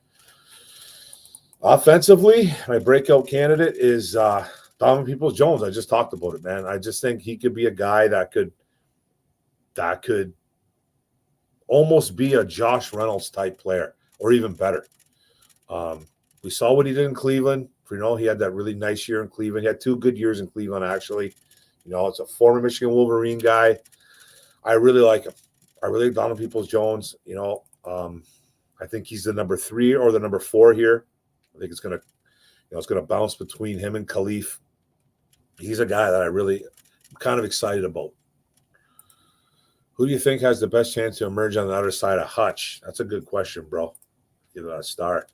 Offensively, my breakout candidate is Donovan Peoples-Jones. I just talked about it, man. I just think he could be a guy that could almost be a Josh Reynolds type player, or even better. We saw what he did in Cleveland. He had that really nice year in Cleveland. He had 2 good years in Cleveland, actually. It's a former Michigan Wolverine guy. I really like him. I really like Donovan Peoples-Jones. I think he's the number 3 or the number 4 here. I think it's gonna bounce between him and Khalif. He's a guy that I'm kind of excited about. Who do you think has the best chance to emerge on the other side of Hutch? That's a good question, bro. Give it a start.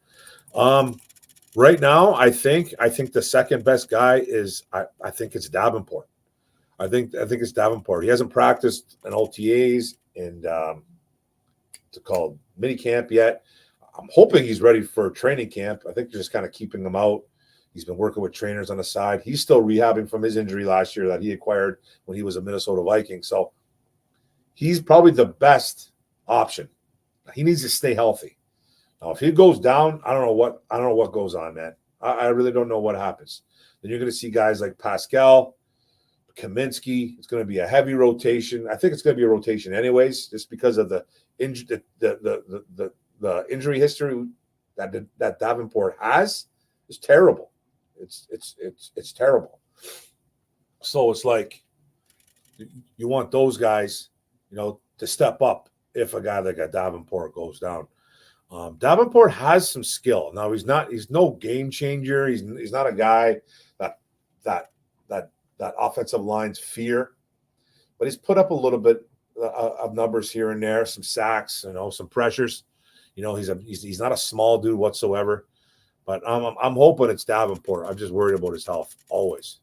Right now, I think the second best guy is I think it's Davenport. I think it's Davenport. He hasn't practiced in OTAs and it's called Minicamp yet. I'm hoping he's ready for training camp. I think they're just kind of keeping him out. He's been working with trainers on the side. He's still rehabbing from his injury last year that he acquired when he was a Minnesota Viking. So he's probably the best option. He needs to stay healthy. Now, if he goes down, I don't know what goes on, man. I really don't know what happens. Then you're going to see guys like Pascal, Kaminsky. It's going to be a heavy rotation. I think it's going to be a rotation anyways, just because of the injury history that Davenport has is terrible. It's terrible. So it's like you want those guys, to step up if a guy like a Davenport goes down. Davenport has some skill. Now he's no game changer. He's not a guy that offensive lines fear, but he's put up a little bit of numbers here and there, some sacks, some pressures. He's not a small dude whatsoever. But I'm hoping it's Davenport. I'm just worried about his health always.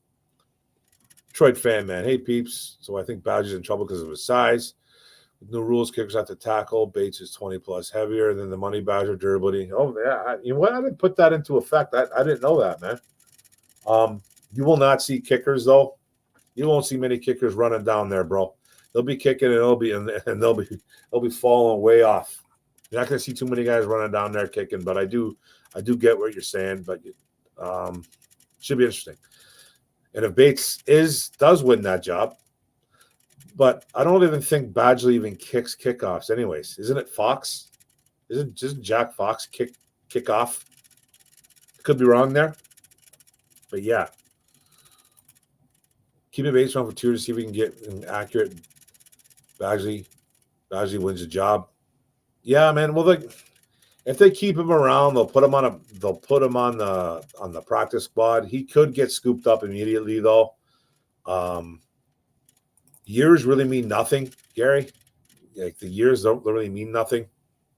Detroit fan, man. Hey, peeps. So I think Badger's in trouble because of his size. With new rules, kickers have to tackle. Bates is 20 plus heavier than the money Badger durability. Oh, yeah. You know what? I didn't put that into effect. I didn't know that, man. You will not see kickers, though. You won't see many kickers running down there, bro. They'll be kicking and they'll be falling way off. You're not going to see too many guys running down there kicking, but I do get what you're saying. But should be interesting. And if Bates does win that job, but I don't even think Badgley even kicks kickoffs. Anyways, isn't it Fox? Isn't Jack Fox kick off? Could be wrong there, but yeah. Keep it Bates around for 2 to see if we can get an accurate. Badgley wins the job. Yeah, man. Well, if they keep him around, they'll put him on the practice squad. He could get scooped up immediately, though. Years really mean nothing, Gary. Like the years don't really mean nothing.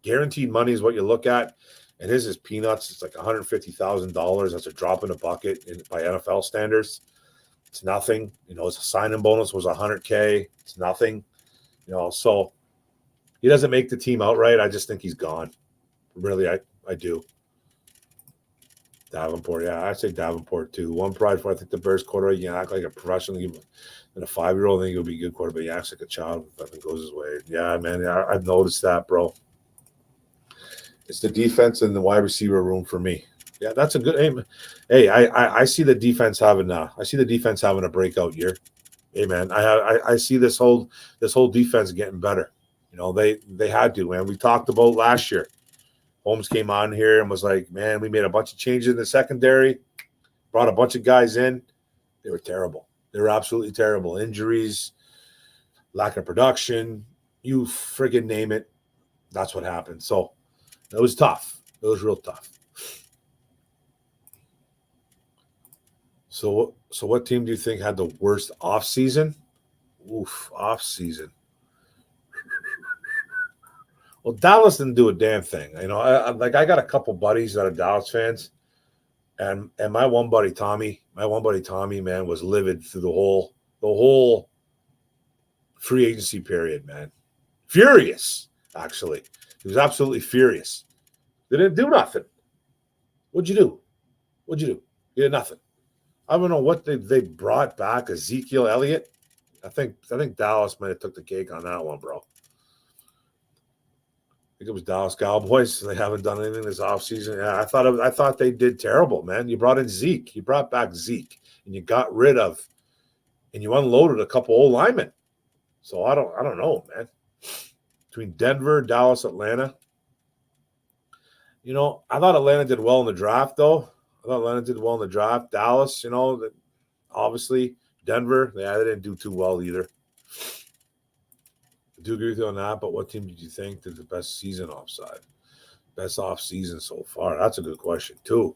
Guaranteed money is what you look at, and his is peanuts. It's like $150,000. That's a drop in a bucket by NFL standards. It's nothing. His signing bonus was $100K. It's nothing. So he doesn't make the team outright. I just think he's gone. Really, I do. Davenport, yeah, I say Davenport too. One pride for I think the Bears quarterback, you can act like a professional, and a 5-year-old, I think he'll be a good quarterback. He acts like a child if nothing goes his way. Yeah, man, I've noticed that, bro. It's the defense and the wide receiver room for me. Yeah, that's a good. Hey, I see the defense having a breakout year. Hey, man, I see this whole defense getting better. They had to, man. We talked about last year. Holmes came on here and was like, man, we made a bunch of changes in the secondary, brought a bunch of guys in. They were terrible. They were absolutely terrible. Injuries, lack of production, you friggin' name it. That's what happened. So it was tough. It was real tough. So what team do you think had the worst offseason? Offseason. Well, Dallas didn't do a damn thing. I got a couple buddies that are Dallas fans, and my one buddy Tommy, man, was livid through the whole free agency period, man. Furious, actually. He was absolutely furious. They didn't do nothing. What'd you do? You did nothing. I don't know what they brought back. Ezekiel Elliott. I think Dallas might have took the cake on that one, bro. I think it was Dallas Cowboys. They haven't done anything this offseason. Yeah, I thought they did terrible, man. You brought in Zeke. You brought back Zeke, and you got rid of, and you unloaded a couple old linemen. So I don't know, man. Between Denver, Dallas, Atlanta. I thought Atlanta did well in the draft, though. Dallas, obviously Denver, they didn't do too well either. I do agree with you on that, but what team did you think did the best season offside? Best off season so far? That's a good question too.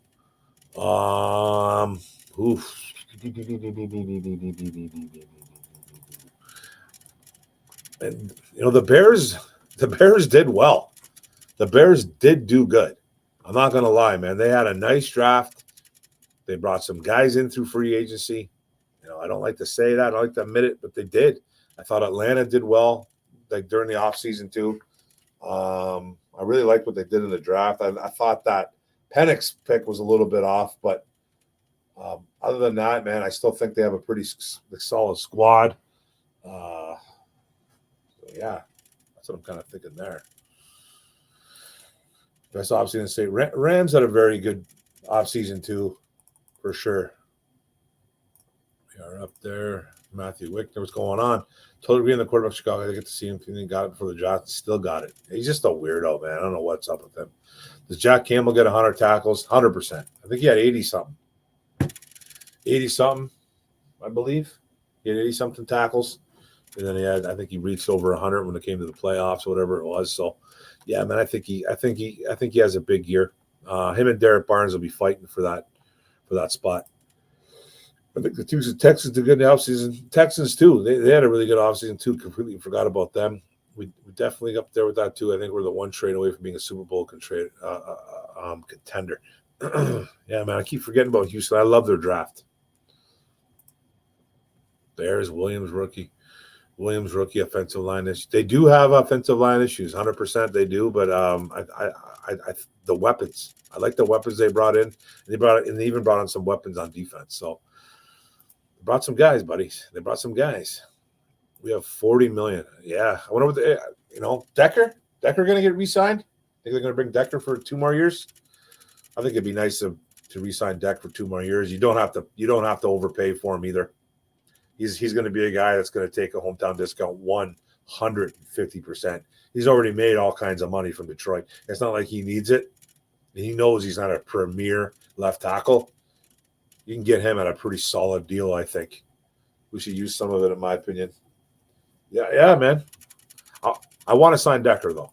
And the Bears did well. The Bears did do good. I'm not gonna lie, man. They had a nice draft. They brought some guys in through free agency. I don't like to say that. I don't like to admit it, but they did. I thought Atlanta did well, like during the offseason too. I really liked what they did in the draft. I thought that Penix's pick was a little bit off, but other than that, man, I still think they have a pretty solid squad. So yeah, that's what I'm kind of thinking there. Best offseason state. Rams had a very good offseason too, for sure. We are up there. Matthew Wickner, what's going on? Totally agree on the quarterback Chicago. I get to see him. He got it before the draft. Still got it. He's just a weirdo, man. I don't know what's up with him. Does Jack Campbell get 100 tackles? 100%. I think he had 80-something. 80-something, I believe. He had 80-something tackles. And then I think he reached over 100 when it came to the playoffs or whatever it was. So, yeah, man, I think he has a big year. Him and Derek Barnes will be fighting for that spot. I think the Texans did good in the offseason. Texans, too. They had a really good offseason, too. Completely forgot about them. We definitely up there with that, too. I think we're the one trade away from being a Super Bowl contender. Yeah, man, I keep forgetting about Houston. I love their draft. Bears, Williams rookie offensive line issues. They do have offensive line issues, 100% they do. But the weapons, I like the weapons they brought in. They even brought in some weapons on defense. So they brought some guys, buddies. They brought some guys. We have $40 million. Yeah, I wonder what Decker going to get re-signed. Think they're going to bring Decker for 2 more years? I think it'd be nice to re-sign Deck for 2 more years. You don't have to overpay for him either. He's going to be a guy that's going to take a hometown discount 150%. He's already made all kinds of money from Detroit. It's not like he needs it. He knows he's not a premier left tackle. You can get him at a pretty solid deal, I think. We should use some of it, in my opinion. Yeah, man. I want to sign Decker, though.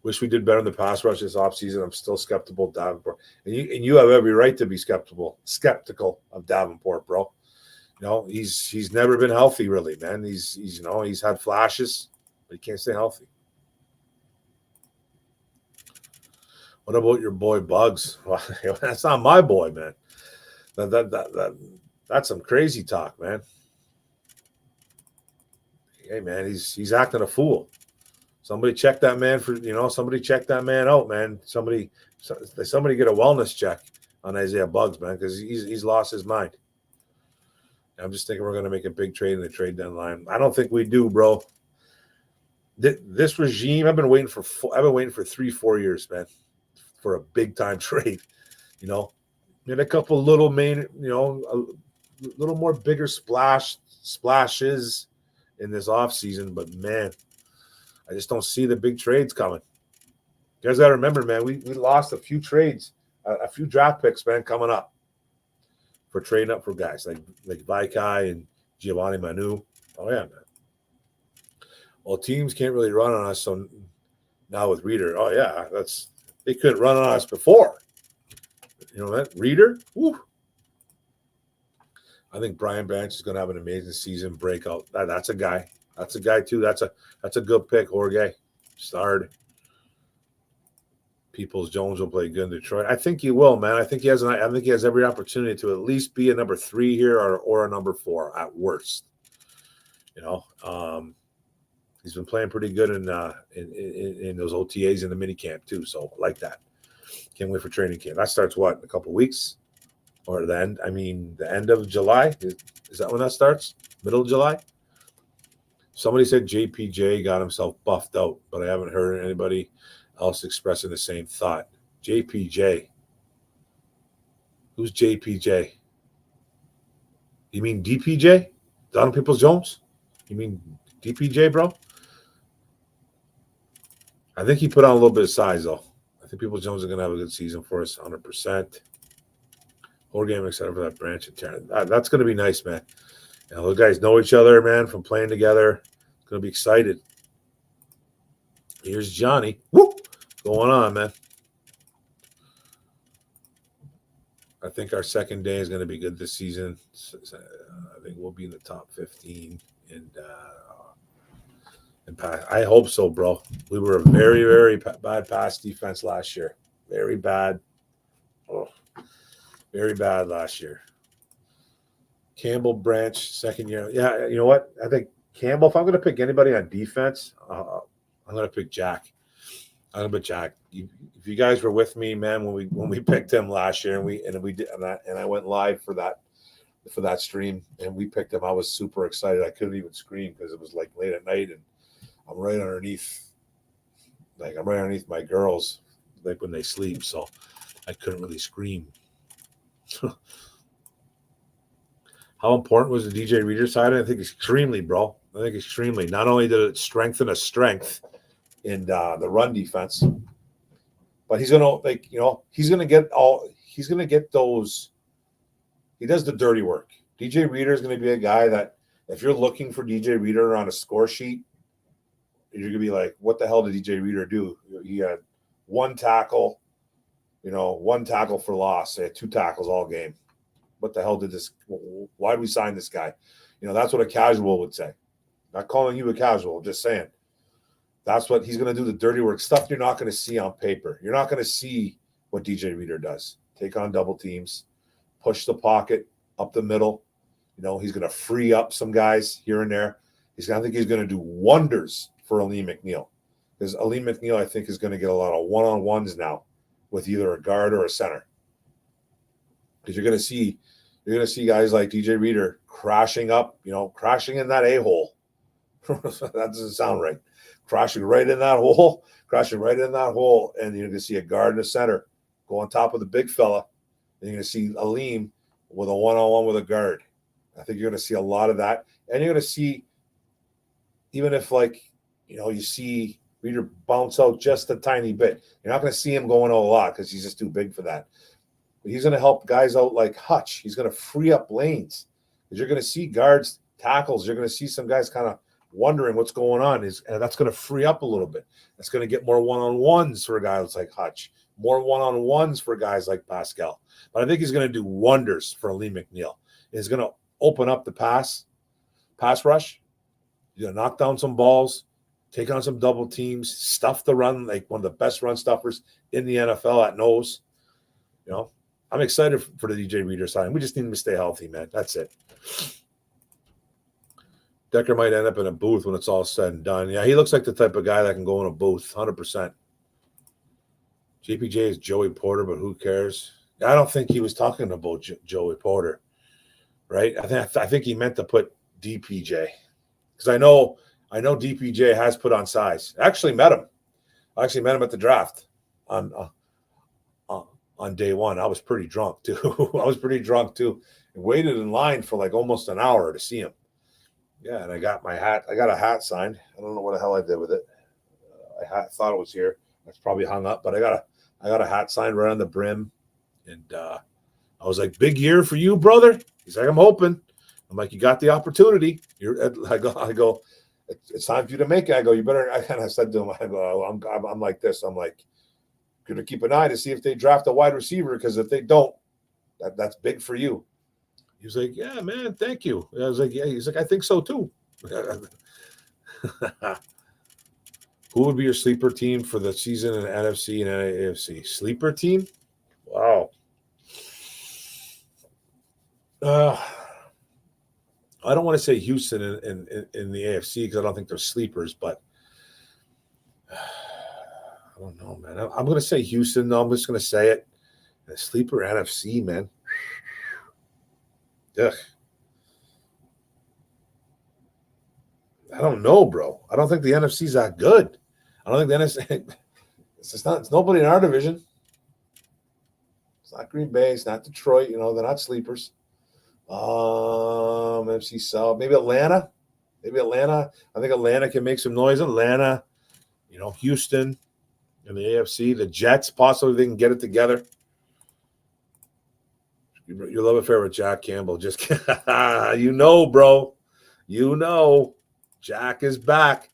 Wish we did better in the pass rush this offseason. I'm still skeptical of Davenport. And you have every right to be skeptical of Davenport, bro. He's never been healthy, really, man. He's had flashes, but he can't stay healthy. What about your boy Bugs? Well, that's not my boy, man. That's some crazy talk, man. Hey, man, he's acting a fool. Somebody check that man somebody check that man out, man. Somebody get a wellness check on Isaiah Bugs, man, because he's lost his mind. I'm just thinking we're going to make a big trade in the trade deadline. I don't think we do, bro. This regime, I've been waiting for 3-4 years, man, for a big time trade. And a couple little a little more bigger splashes in this offseason, but man, I just don't see the big trades coming. You guys got to remember, man, we lost a few trades, a few draft picks, man, coming up for trading up for guys like Vaikai and Giovanni Manu. Oh, yeah, man. Well, teams can't really run on us, so now with Reader, oh, yeah, they couldn't run on us before. You know that? Reader? Woo. I think Brian Branch is going to have an amazing season breakout. That's a guy. That's a guy, too. That's a good pick, Jorge. Starred. Peoples-Jones will play good in Detroit. I think he will, man. I think he has every opportunity to at least be a number 3 here or a number 4 at worst. He's been playing pretty good in those OTAs in the minicamp too. So I like that. Can't wait for training camp. That starts what, in a couple of weeks, or the end of July. Is that when that starts? Middle of July. Somebody said JPJ got himself buffed out, but I haven't heard anybody else expressing the same thought. JPJ. Who's JPJ? You mean DPJ? Donald Peoples-Jones? You mean DPJ, bro? I think he put on a little bit of size, though. I think Peoples-Jones are going to have a good season for us, 100%. Whole game excited for that Branch and Terran. That's going to be nice, man. Those guys know each other, man, from playing together. It's going to be excited. Here's Johnny. Woo! Going on, man. I think our second day is going to be good this season. I think we'll be in the top 15. And I hope so, bro. We were a very, very bad pass defense last year. Very bad. Oh, very bad last year. Campbell, Branch, second year. Yeah, you know what? I think Campbell, if I'm going to pick anybody on defense, I'm going to pick Jack. I'm going to pick Jack. If you guys were with me, man, when we picked him last year and I went live for that stream and we picked him, I was super excited. I couldn't even scream because it was like late at night and I'm right underneath my girls, like when they sleep, so I couldn't really scream. How important was the DJ Reader side? I think extremely, bro. I think extremely. Not only did it strengthen a strength in the run defense, but he's gonna get those. He does the dirty work. DJ Reader is going to be a guy that if you're looking for DJ Reader on a score sheet, you're going to be like, what the hell did DJ Reader do? He had one tackle for loss. He had 2 tackles all game. What the hell did this? Why did we sign this guy? That's what a casual would say. Not calling you a casual, just saying. That's what he's going to do, the dirty work. Stuff you're not going to see on paper. You're not going to see what DJ Reader does. Take on double teams, push the pocket up the middle, You know, he's going to free up some guys here and there. I think he's going to do wonders for Alim McNeill, because Alim McNeill, I think, is going to get a lot of one-on-ones now with either a guard or a center. Because you're going to see guys like DJ Reader crashing up, crashing in that a-hole. That doesn't sound right. Crashing right in that hole, and you're going to see a guard and a center go on top of the big fella, and you're going to see Alim with a one-on-one with a guard. I think you're going to see a lot of that, and you're going to see, even if you see Reader bounce out just a tiny bit, you're not going to see him going out a lot because he's just too big for that. But he's going to help guys out like Hutch. He's going to free up lanes, because you're going to see guards, tackles. You're going to see some guys kind of wondering what's going on, and that's going to free up a little bit. That's going to get more one-on-ones for guys like Hutch, more one-on-ones for guys like Pascal. But I think he's going to do wonders for Alim McNeill. He's going to open up the pass rush. He's going to knock down some balls, take on some double teams, stuff the run, like one of the best run stuffers in the NFL at nose. I'm excited for the DJ Reader side. We just need him to stay healthy, man. That's it. Decker might end up in a booth when it's all said and done. Yeah, he looks like the type of guy that can go in a booth, 100%. JPJ is Joey Porter, but who cares? I don't think he was talking about Joey Porter, right? I think he meant to put DPJ, because I know DPJ has put on size. I actually met him at the draft on day one. I was pretty drunk too. And waited in line for like almost an hour to see him. Yeah, and I got my hat. I got a hat signed. I don't know what the hell I did with it. I thought it was here. It's probably hung up, but I got a hat signed right on the brim. And I was like, "Big year for you, brother." He's like, "I'm hoping." I'm like, "You got the opportunity." I go, "It's time for you to make it." I go, "You better." I kind of said to him, "I go, I'm like this. I'm like, gonna keep an eye to see if they draft a wide receiver, because if they don't, that's big for you." He was like, "Yeah, man, thank you." I was like, "Yeah." He's like, "I think so too." Who would be your sleeper team for the season in NFC and AFC? Sleeper team? Wow. I don't want to say Houston in the AFC, because I don't think they're sleepers, but I don't know, man. I'm going to say Houston, though. I'm just going to say it. The sleeper NFC, man. Ugh. I don't know, bro. I don't think the NFC's that good. I don't think the NFC. It's nobody in our division. It's not Green Bay. It's not Detroit. They're not sleepers. NFC South. Maybe Atlanta. I think Atlanta can make some noise. Atlanta. Houston in the AFC. The Jets, possibly they can get it together. You love affair with Jack Campbell. Just bro. Jack is back.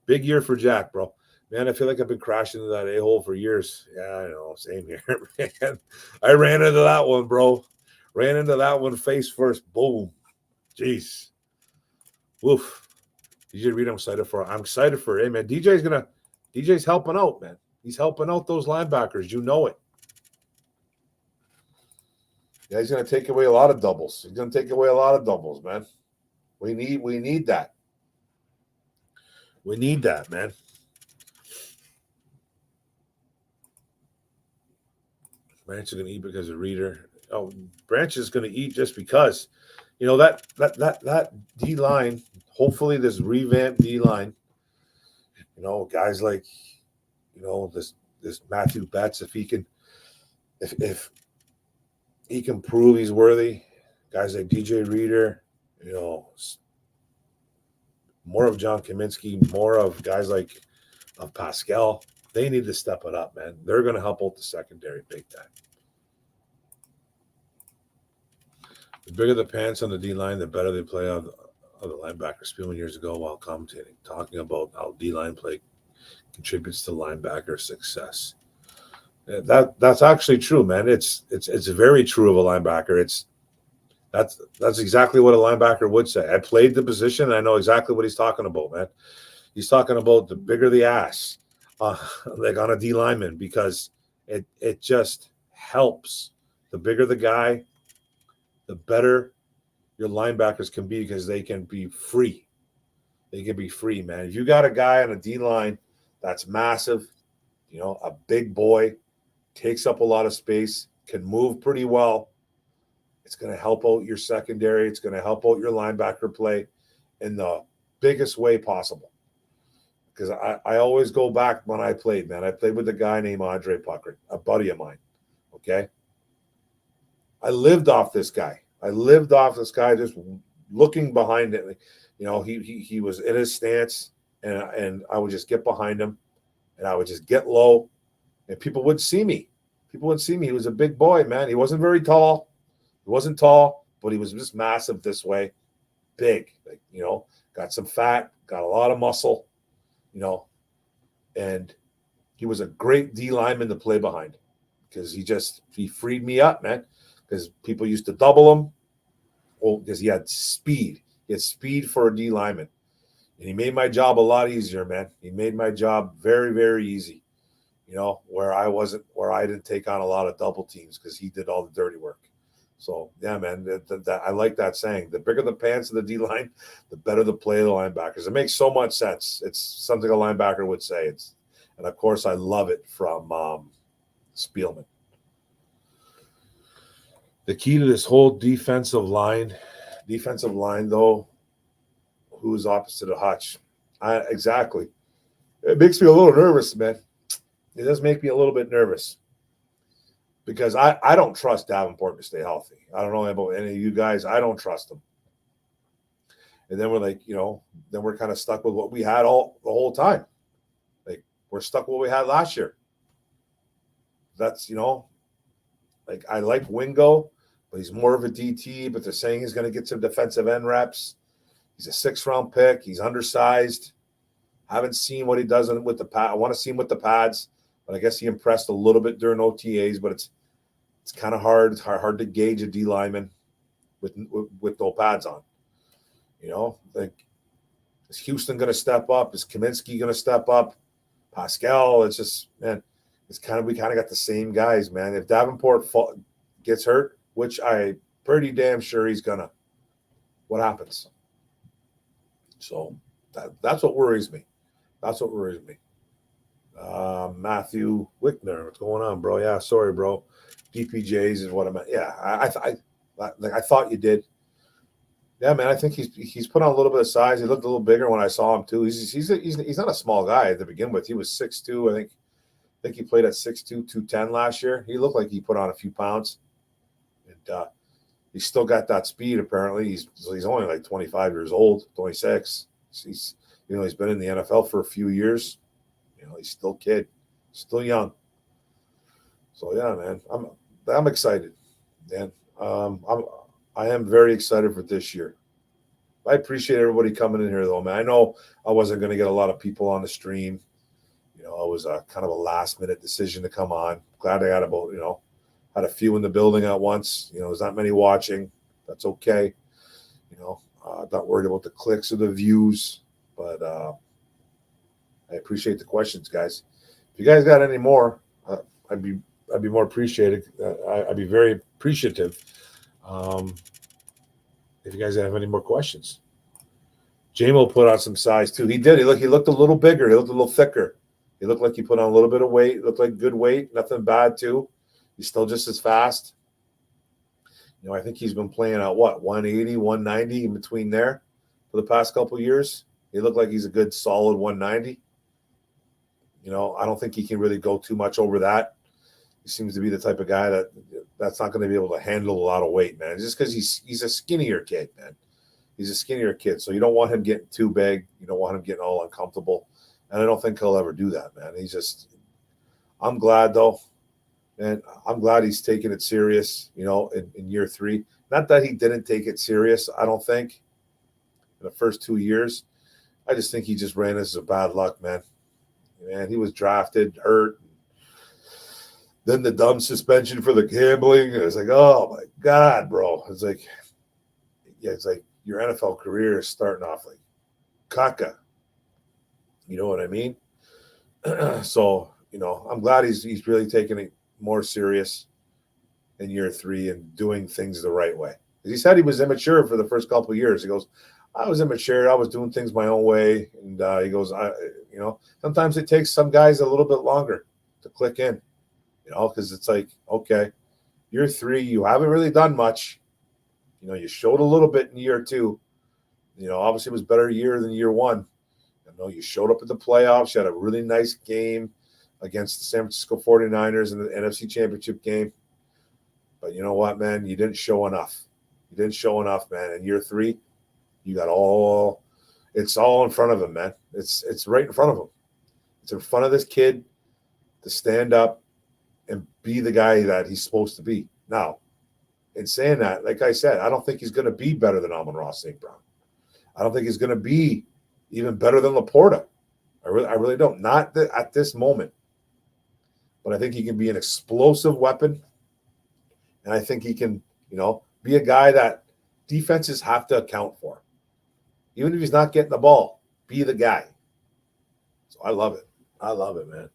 Big year for Jack, bro. Man, I feel like I've been crashing into that a-hole for years. Yeah, I know. Same here, man. I ran into that one, bro. Ran into that one face first. Boom. Jeez. Woof. DJ Reed, I'm excited for. Hey, man. DJ's helping out, man. He's helping out those linebackers. You know it. Yeah, he's going to take away a lot of doubles. Man. We need that. We need that, man. Branch is going to eat because of Reader. Oh, Branch is going to eat just because. That D line. Hopefully, this revamped D line. Guys like, this Matthew Betts, if he can prove he's worthy. Guys like DJ Reader, more of John Kaminsky, more of guys like Pascal. They need to step it up, man. They're going to help out the secondary big time. The bigger the pants on the D-line, the better they play on the linebacker. Spewing years ago while commentating, talking about how D-line play contributes to linebacker success. That's actually true, man. It's very true of a linebacker. That's exactly what a linebacker would say. I played the position, and I know exactly what he's talking about, man. He's talking about the bigger the ass, like on a D lineman, because it just helps. The bigger the guy, the better your linebackers can be, because they can be free. They can be free, man. If you got a guy on a D line that's massive, a big boy, takes up a lot of space, can move pretty well, it's going to help out your secondary. It's going to help out your linebacker play in the biggest way possible. Because I always go back when I played, man. I played with a guy named Andre Puckett, a buddy of mine. Okay. I lived off this guy. Just looking behind it. He was in his stance, and I would just get behind him, and I would just get low, and people wouldn't see me. He was a big boy, man. He wasn't very tall. He wasn't tall, but he was just massive this way, big. Got some fat, got a lot of muscle, and he was a great D lineman to play behind, because he freed me up, man. Because people used to double him. Well, because he had speed. He had speed for a D lineman. And he made my job a lot easier, man. He made my job very, very easy. Where I didn't take on a lot of double teams, because he did all the dirty work. So, yeah, man, I like that saying. The bigger the pants of the D line, the better the play of the linebackers. It makes so much sense. It's something a linebacker would say. And of course, I love it from Spielman. The key to this whole defensive line, though, who is opposite of Hutch? Exactly. It makes me a little nervous, man. It does make me a little bit nervous, because I don't trust Davenport to stay healthy. I don't know about any of you guys. I don't trust him. And then we're then we're kind of stuck with what we had the whole time. Like, we're stuck with what we had last year. That's, I like Wingo, but he's more of a DT, but they're saying he's going to get some defensive end reps. He's a 6th-round pick. He's undersized. Haven't seen what he does with the pad. I want to see him with the pads, but I guess he impressed a little bit during OTAs, but it's kind of hard. It's hard to gauge a D lineman with no pads on. Is Houston going to step up? Is Kaminsky going to step up? Pascal, it's just, man, we kind of got the same guys, man. If Davenport gets hurt, which I pretty damn sure he's gonna, what happens? So that's what worries me. Matthew Wickner, what's going on, bro? Yeah, sorry, bro. DPJs is what I meant. Yeah, I thought you did. Yeah, man, I think he's put on a little bit of size. He looked a little bigger when I saw him too. He's not a small guy to begin with. He was 6'2", I think he played at 6'2", 210 last year. He looked like he put on a few pounds. And he's still got that speed, apparently. He's only like 25 years old, 26. He's been in the NFL for a few years. He's still a kid, still young. So, yeah, man, I'm excited, man. I am very excited for this year. I appreciate everybody coming in here, though, man. I know I wasn't going to get a lot of people on the stream. It was a kind of a last-minute decision to come on. Glad I got had a few in the building at once. There's not many watching. That's okay. Not worried about the clicks or the views, but I appreciate the questions, guys. If you guys got any more, I'd be more appreciated. I'd be very appreciative if you guys have any more questions. J-Mo put on some size too. He did. He looked a little bigger. He looked a little thicker. He looked like he put on a little bit of weight. Looked like good weight. Nothing bad too. He's still just as fast. I think he's been playing at 180, 190 in between there for the past couple of years. He looked like he's a good solid 190. I don't think he can really go too much over that. He seems to be the type of guy that's not going to be able to handle a lot of weight, man. Just because he's a skinnier kid, man. He's a skinnier kid, so you don't want him getting too big. You don't want him getting all uncomfortable. And I don't think he'll ever do that, man. I'm glad, though. And I'm glad he's taking it serious, in year 3. Not that he didn't take it serious, I don't think, in the first 2 years. I just think he just ran this as a bad luck, man. Man, he was drafted, hurt. Then the dumb suspension for the gambling. It was like, oh, my God, bro. It's like your NFL career is starting off like caca. You know what I mean? So, I'm glad he's really taking it more serious in year 3 and doing things the right way. He said he was immature for the first couple of years. He goes, I was immature. I was doing things my own way. And he goes, sometimes it takes some guys a little bit longer to click in, because it's like, okay, year 3, you haven't really done much. You showed a little bit in year 2. Obviously it was a better year than year 1. You showed up at the playoffs. You had a really nice game against the San Francisco 49ers in the NFC Championship game. But you know what, man? You didn't show enough. You didn't show enough, man. In year 3, you got it's all in front of him, man. It's right in front of him. It's in front of this kid to stand up and be the guy that he's supposed to be. Now, in saying that, like I said, I don't think he's going to be better than Amon-Ra St. Brown. I don't think he's going to be even better than Laporta. I really don't. Not at this moment. But I think he can be an explosive weapon. And I think he can, be a guy that defenses have to account for. Even if he's not getting the ball, be the guy. So I love it. I love it, man.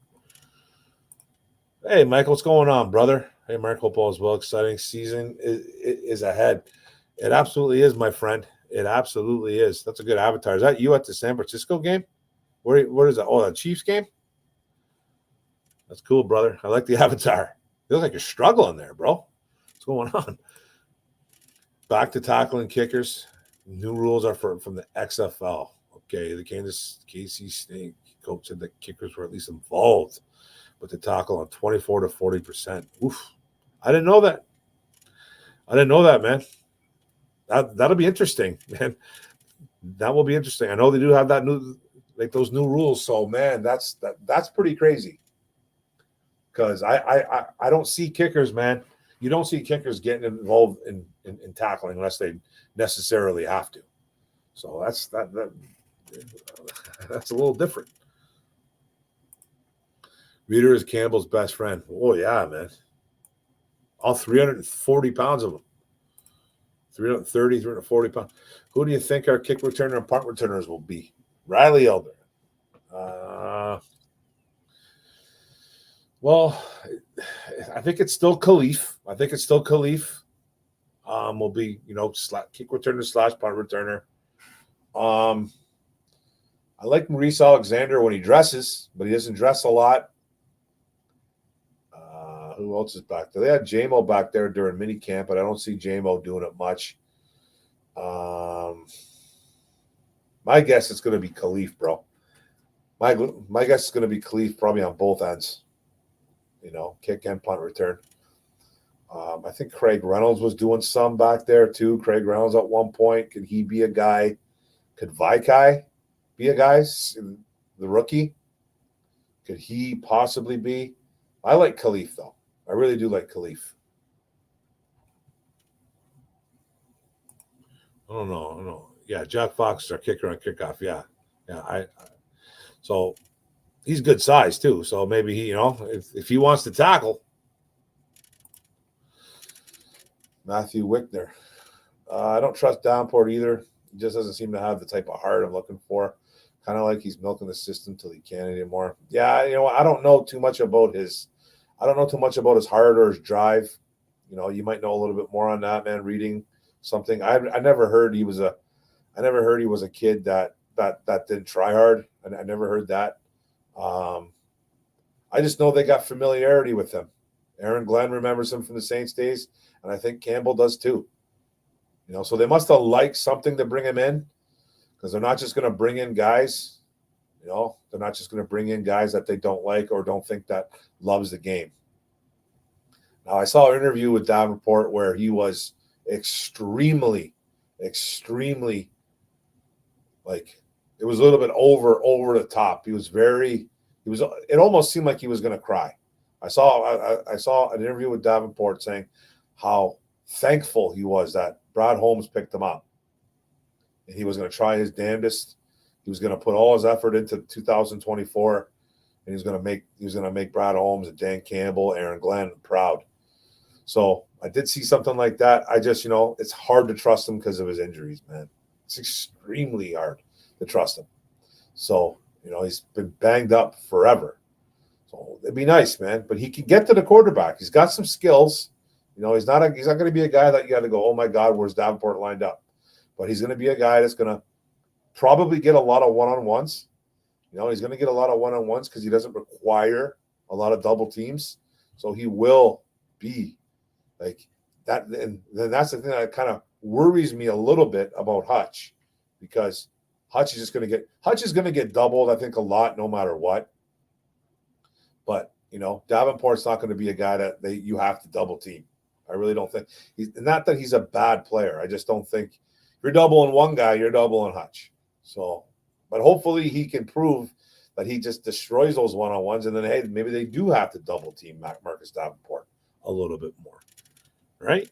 Hey, Michael, what's going on, brother? Hey, Mark, hope all is well. Exciting season is ahead. It absolutely is, my friend. It absolutely is. That's a good avatar. Is that you at the San Francisco game? Where is that? Oh, the Chiefs game? That's cool, brother. I like the avatar. You look like you're struggling there, bro. What's going on? Back to tackling kickers. New rules are from the XFL. Okay, the KC Snake coach said the kickers were at least involved with the tackle on 24 to 40%. Oof. I didn't know that. Man. That'll be interesting, man. That will be interesting. I know they do have those new rules. So, man, that's pretty crazy. Because I don't see kickers, man. You don't see kickers getting involved in tackling unless they necessarily have to. So that's a little different. Reader is Campbell's best friend. Oh, yeah, man. All 340 pounds of them. 330, 340 pounds. Who do you think our kick returner and punt returners will be? Riley Elder. Well, I think it's still Khalif. Will be, kick returner / punt returner. I like Maurice Alexander when he dresses, but he doesn't dress a lot. Who else is back there? They had J-Mo back there during minicamp, but I don't see J-Mo doing it much. My guess is going to be Khalif, bro. My guess is going to be Khalif probably on both ends. Kick and punt return. I think Craig Reynolds was doing some back there too. Craig Reynolds at one point. Could he be a guy? Could Vaikai be a guy? The rookie? Could he possibly be? I like Khalif, though. I really do like Khalif. I don't know. Yeah, Jack Fox is our kicker on kickoff. Yeah. So he's good size too. So maybe he, if he wants to tackle. Matthew Wickner. I don't trust Davenport either. He just doesn't seem to have the type of heart I'm looking for. Kind of like he's milking the system till he can't anymore. Yeah, I don't know too much about his heart or his drive. You might know a little bit more on that, man. Reading something. I never heard he was a kid that didn't try hard. I never heard that. I just know they got familiarity with him. Aaron Glenn remembers him from the Saints days, and I think Campbell does too. So they must have liked something to bring him in, because they're not just going to bring in guys. They're not just going to bring in guys that they don't like or don't think that loves the game. Now, I saw an interview with Davenport where he was extremely, extremely, it was a little bit over the top. It almost seemed like he was going to cry. I saw an interview with Davenport saying how thankful he was that Brad Holmes picked him up. And he was going to try his damnedest. He was going to put all his effort into 2024, and he was going to make Brad Holmes and Dan Campbell, Aaron Glenn proud. So I did see something like that. I just, it's hard to trust him because of his injuries, man. It's extremely hard to trust him. So, he's been banged up forever. So it'd be nice, man. But he can get to the quarterback. He's got some skills. You know, he's not going to be a guy that you got to go, oh my God, where's Davenport lined up? But he's going to be a guy that's going to probably get a lot of one-on-ones. You know, he's going to get a lot of one-on-ones because he doesn't require a lot of double teams. So he will be like that. And then that's the thing that kind of worries me a little bit about Hutch, because Hutch is going to get doubled, I think, a lot no matter what. But, you know, Davenport's not going to be a guy that you have to double team. I really don't think he's not that he's a bad player. I just don't think if you're doubling one guy, you're doubling Hutch. So, but hopefully he can prove that he just destroys those one-on-ones, and then, hey, maybe they do have to double team Marcus Davenport a little bit more, right?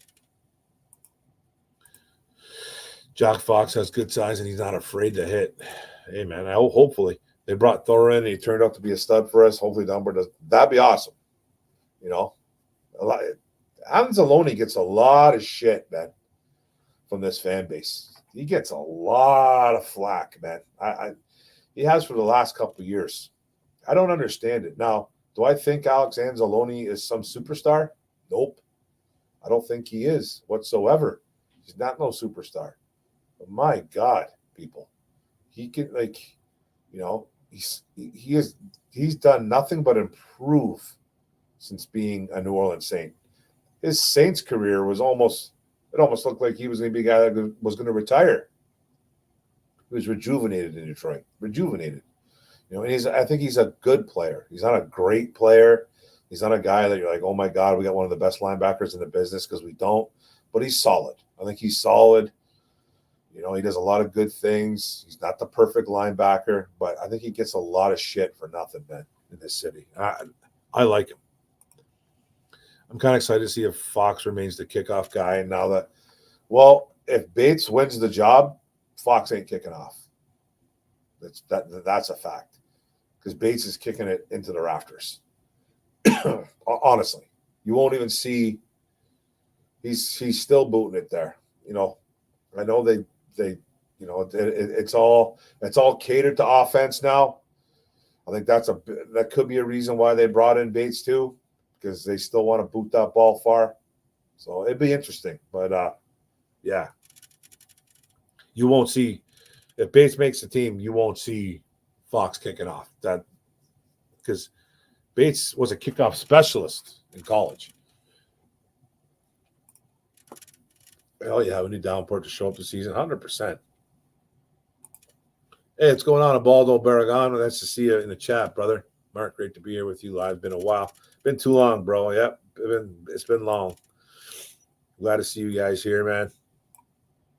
Jock Fox has good size, and he's not afraid to hit. Hey, man, hopefully they brought Thor in, and he turned out to be a stud for us. Hopefully Dunbar does. That'd be awesome. You know, Anzalone gets a lot of shit, man, from this fan base. He gets a lot of flack, man. He has for the last couple of years. I don't understand it. Now, do I think Alex Anzalone is some superstar? Nope. I don't think he is whatsoever. He's not no superstar. But my God, people, he can, like, you know, he's done nothing but improve since being a New Orleans Saint. His Saints career was almost looked like he was going to be a guy that was going to retire. He was rejuvenated in Detroit. Rejuvenated. You know, and I think he's a good player. He's not a great player. He's not a guy that you're like, oh my God, we got one of the best linebackers in the business, because we don't. But he's solid. I think he's solid. You know, he does a lot of good things. He's not the perfect linebacker, but I think he gets a lot of shit for nothing, man, in this city. I like him. I'm kind of excited to see if Fox remains the kickoff guy. And now that, well, if Bates wins the job, Fox ain't kicking off. That's a fact, because Bates is kicking it into the rafters. Honestly, you won't even see. He's still booting it there. You know, I know they you know, it's all catered to offense now. I think that could be a reason why they brought in Bates too, because they still want to boot that ball far. So it'd be interesting, but yeah, you won't see. If Bates makes the team, you won't see Fox kicking off. That because Bates was a kickoff specialist in college. Hell yeah, we need Davenport to show up this season, 100%. Hey, what's going on, Abaldo Barragán? Nice to see you in the chat, brother. Mark, great to be here with you live. Been a while. Been too long, bro. Yep, it's been long. Glad to see you guys here, man.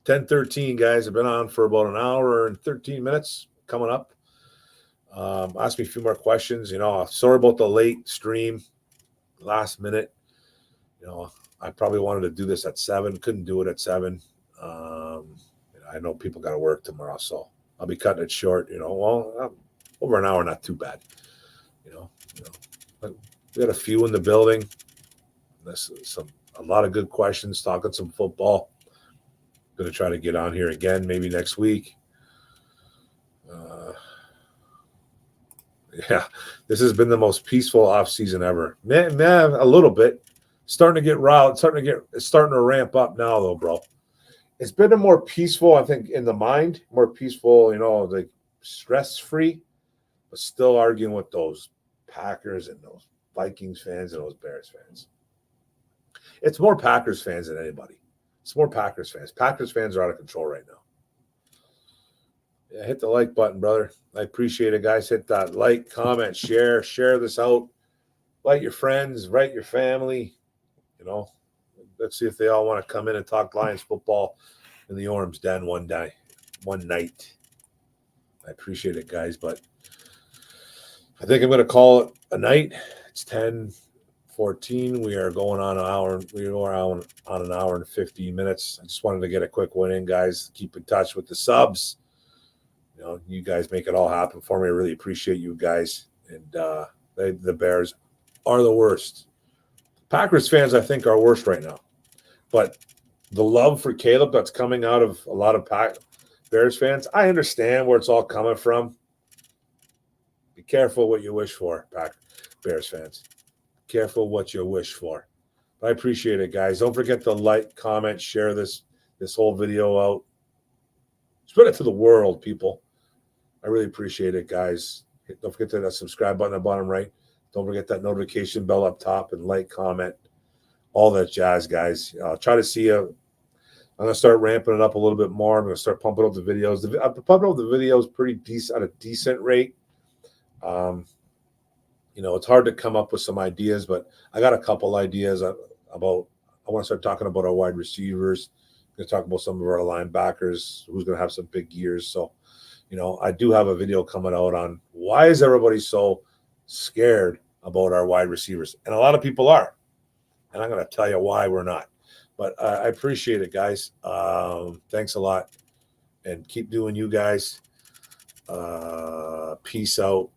10:13, guys. I've been on for about an hour and 13 minutes coming up. Ask me a few more questions. You know, sorry about the late stream, last minute. You know, I probably wanted to do this at 7. Couldn't do it at 7. I know people got to work tomorrow, so I'll be cutting it short. You know, well, over an hour, not too bad. You know, but we got a few in the building. A lot of good questions, talking some football. Going to try to get on here again, maybe next week. Yeah, this has been the most peaceful off season ever. Man, a little bit. Starting to get riled. It's starting to ramp up now, though, bro. It's been a more peaceful, I think, in the mind, more peaceful, you know, like stress-free, but still arguing with those Packers and those Vikings fans and those Bears fans. It's more Packers fans than anybody. It's more Packers fans. Packers fans are out of control right now. Yeah, hit the like button, brother. I appreciate it, guys. Hit that like, comment, share this out. Like your friends, write your family. You know, let's see if they all want to come in and talk Lions football in the Orum'S Den one night. I appreciate it, guys, but I think I'm going to call it a night. It's 10:14. We are going on an hour. We are on an hour and 15 minutes. I just wanted to get a quick one in, guys. Keep in touch with the subs. You know, you guys make it all happen for me. I really appreciate you guys. And the Bears are the worst. Packers fans, I think, are worst right now. But the love for Caleb that's coming out of a lot of Bears fans, I understand where it's all coming from. Be careful what you wish for, Bears fans. Careful what you wish for. But I appreciate it, guys. Don't forget to like, comment, share this whole video out. Spread it to the world, people. I really appreciate it, guys. Don't forget to that subscribe button at the bottom right. Don't forget that notification bell up top and like, comment, all that jazz, guys. I'll try to see you. I'm going to start ramping it up a little bit more. I'm going to start pumping up the videos. I'm pumping up the videos pretty decent at a decent rate. You know, it's hard to come up with some ideas, but I got a couple ideas about. I want to start talking about our wide receivers. I'm going to talk about some of our linebackers, who's going to have some big years. So, you know, I do have a video coming out on why is everybody so scared about our wide receivers, and a lot of people are, and I'm going to tell you why we're not. But I appreciate it, guys. Thanks a lot, and keep doing you guys. Peace out.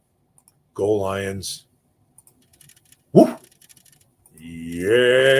Go Lions. Woo! Yeah.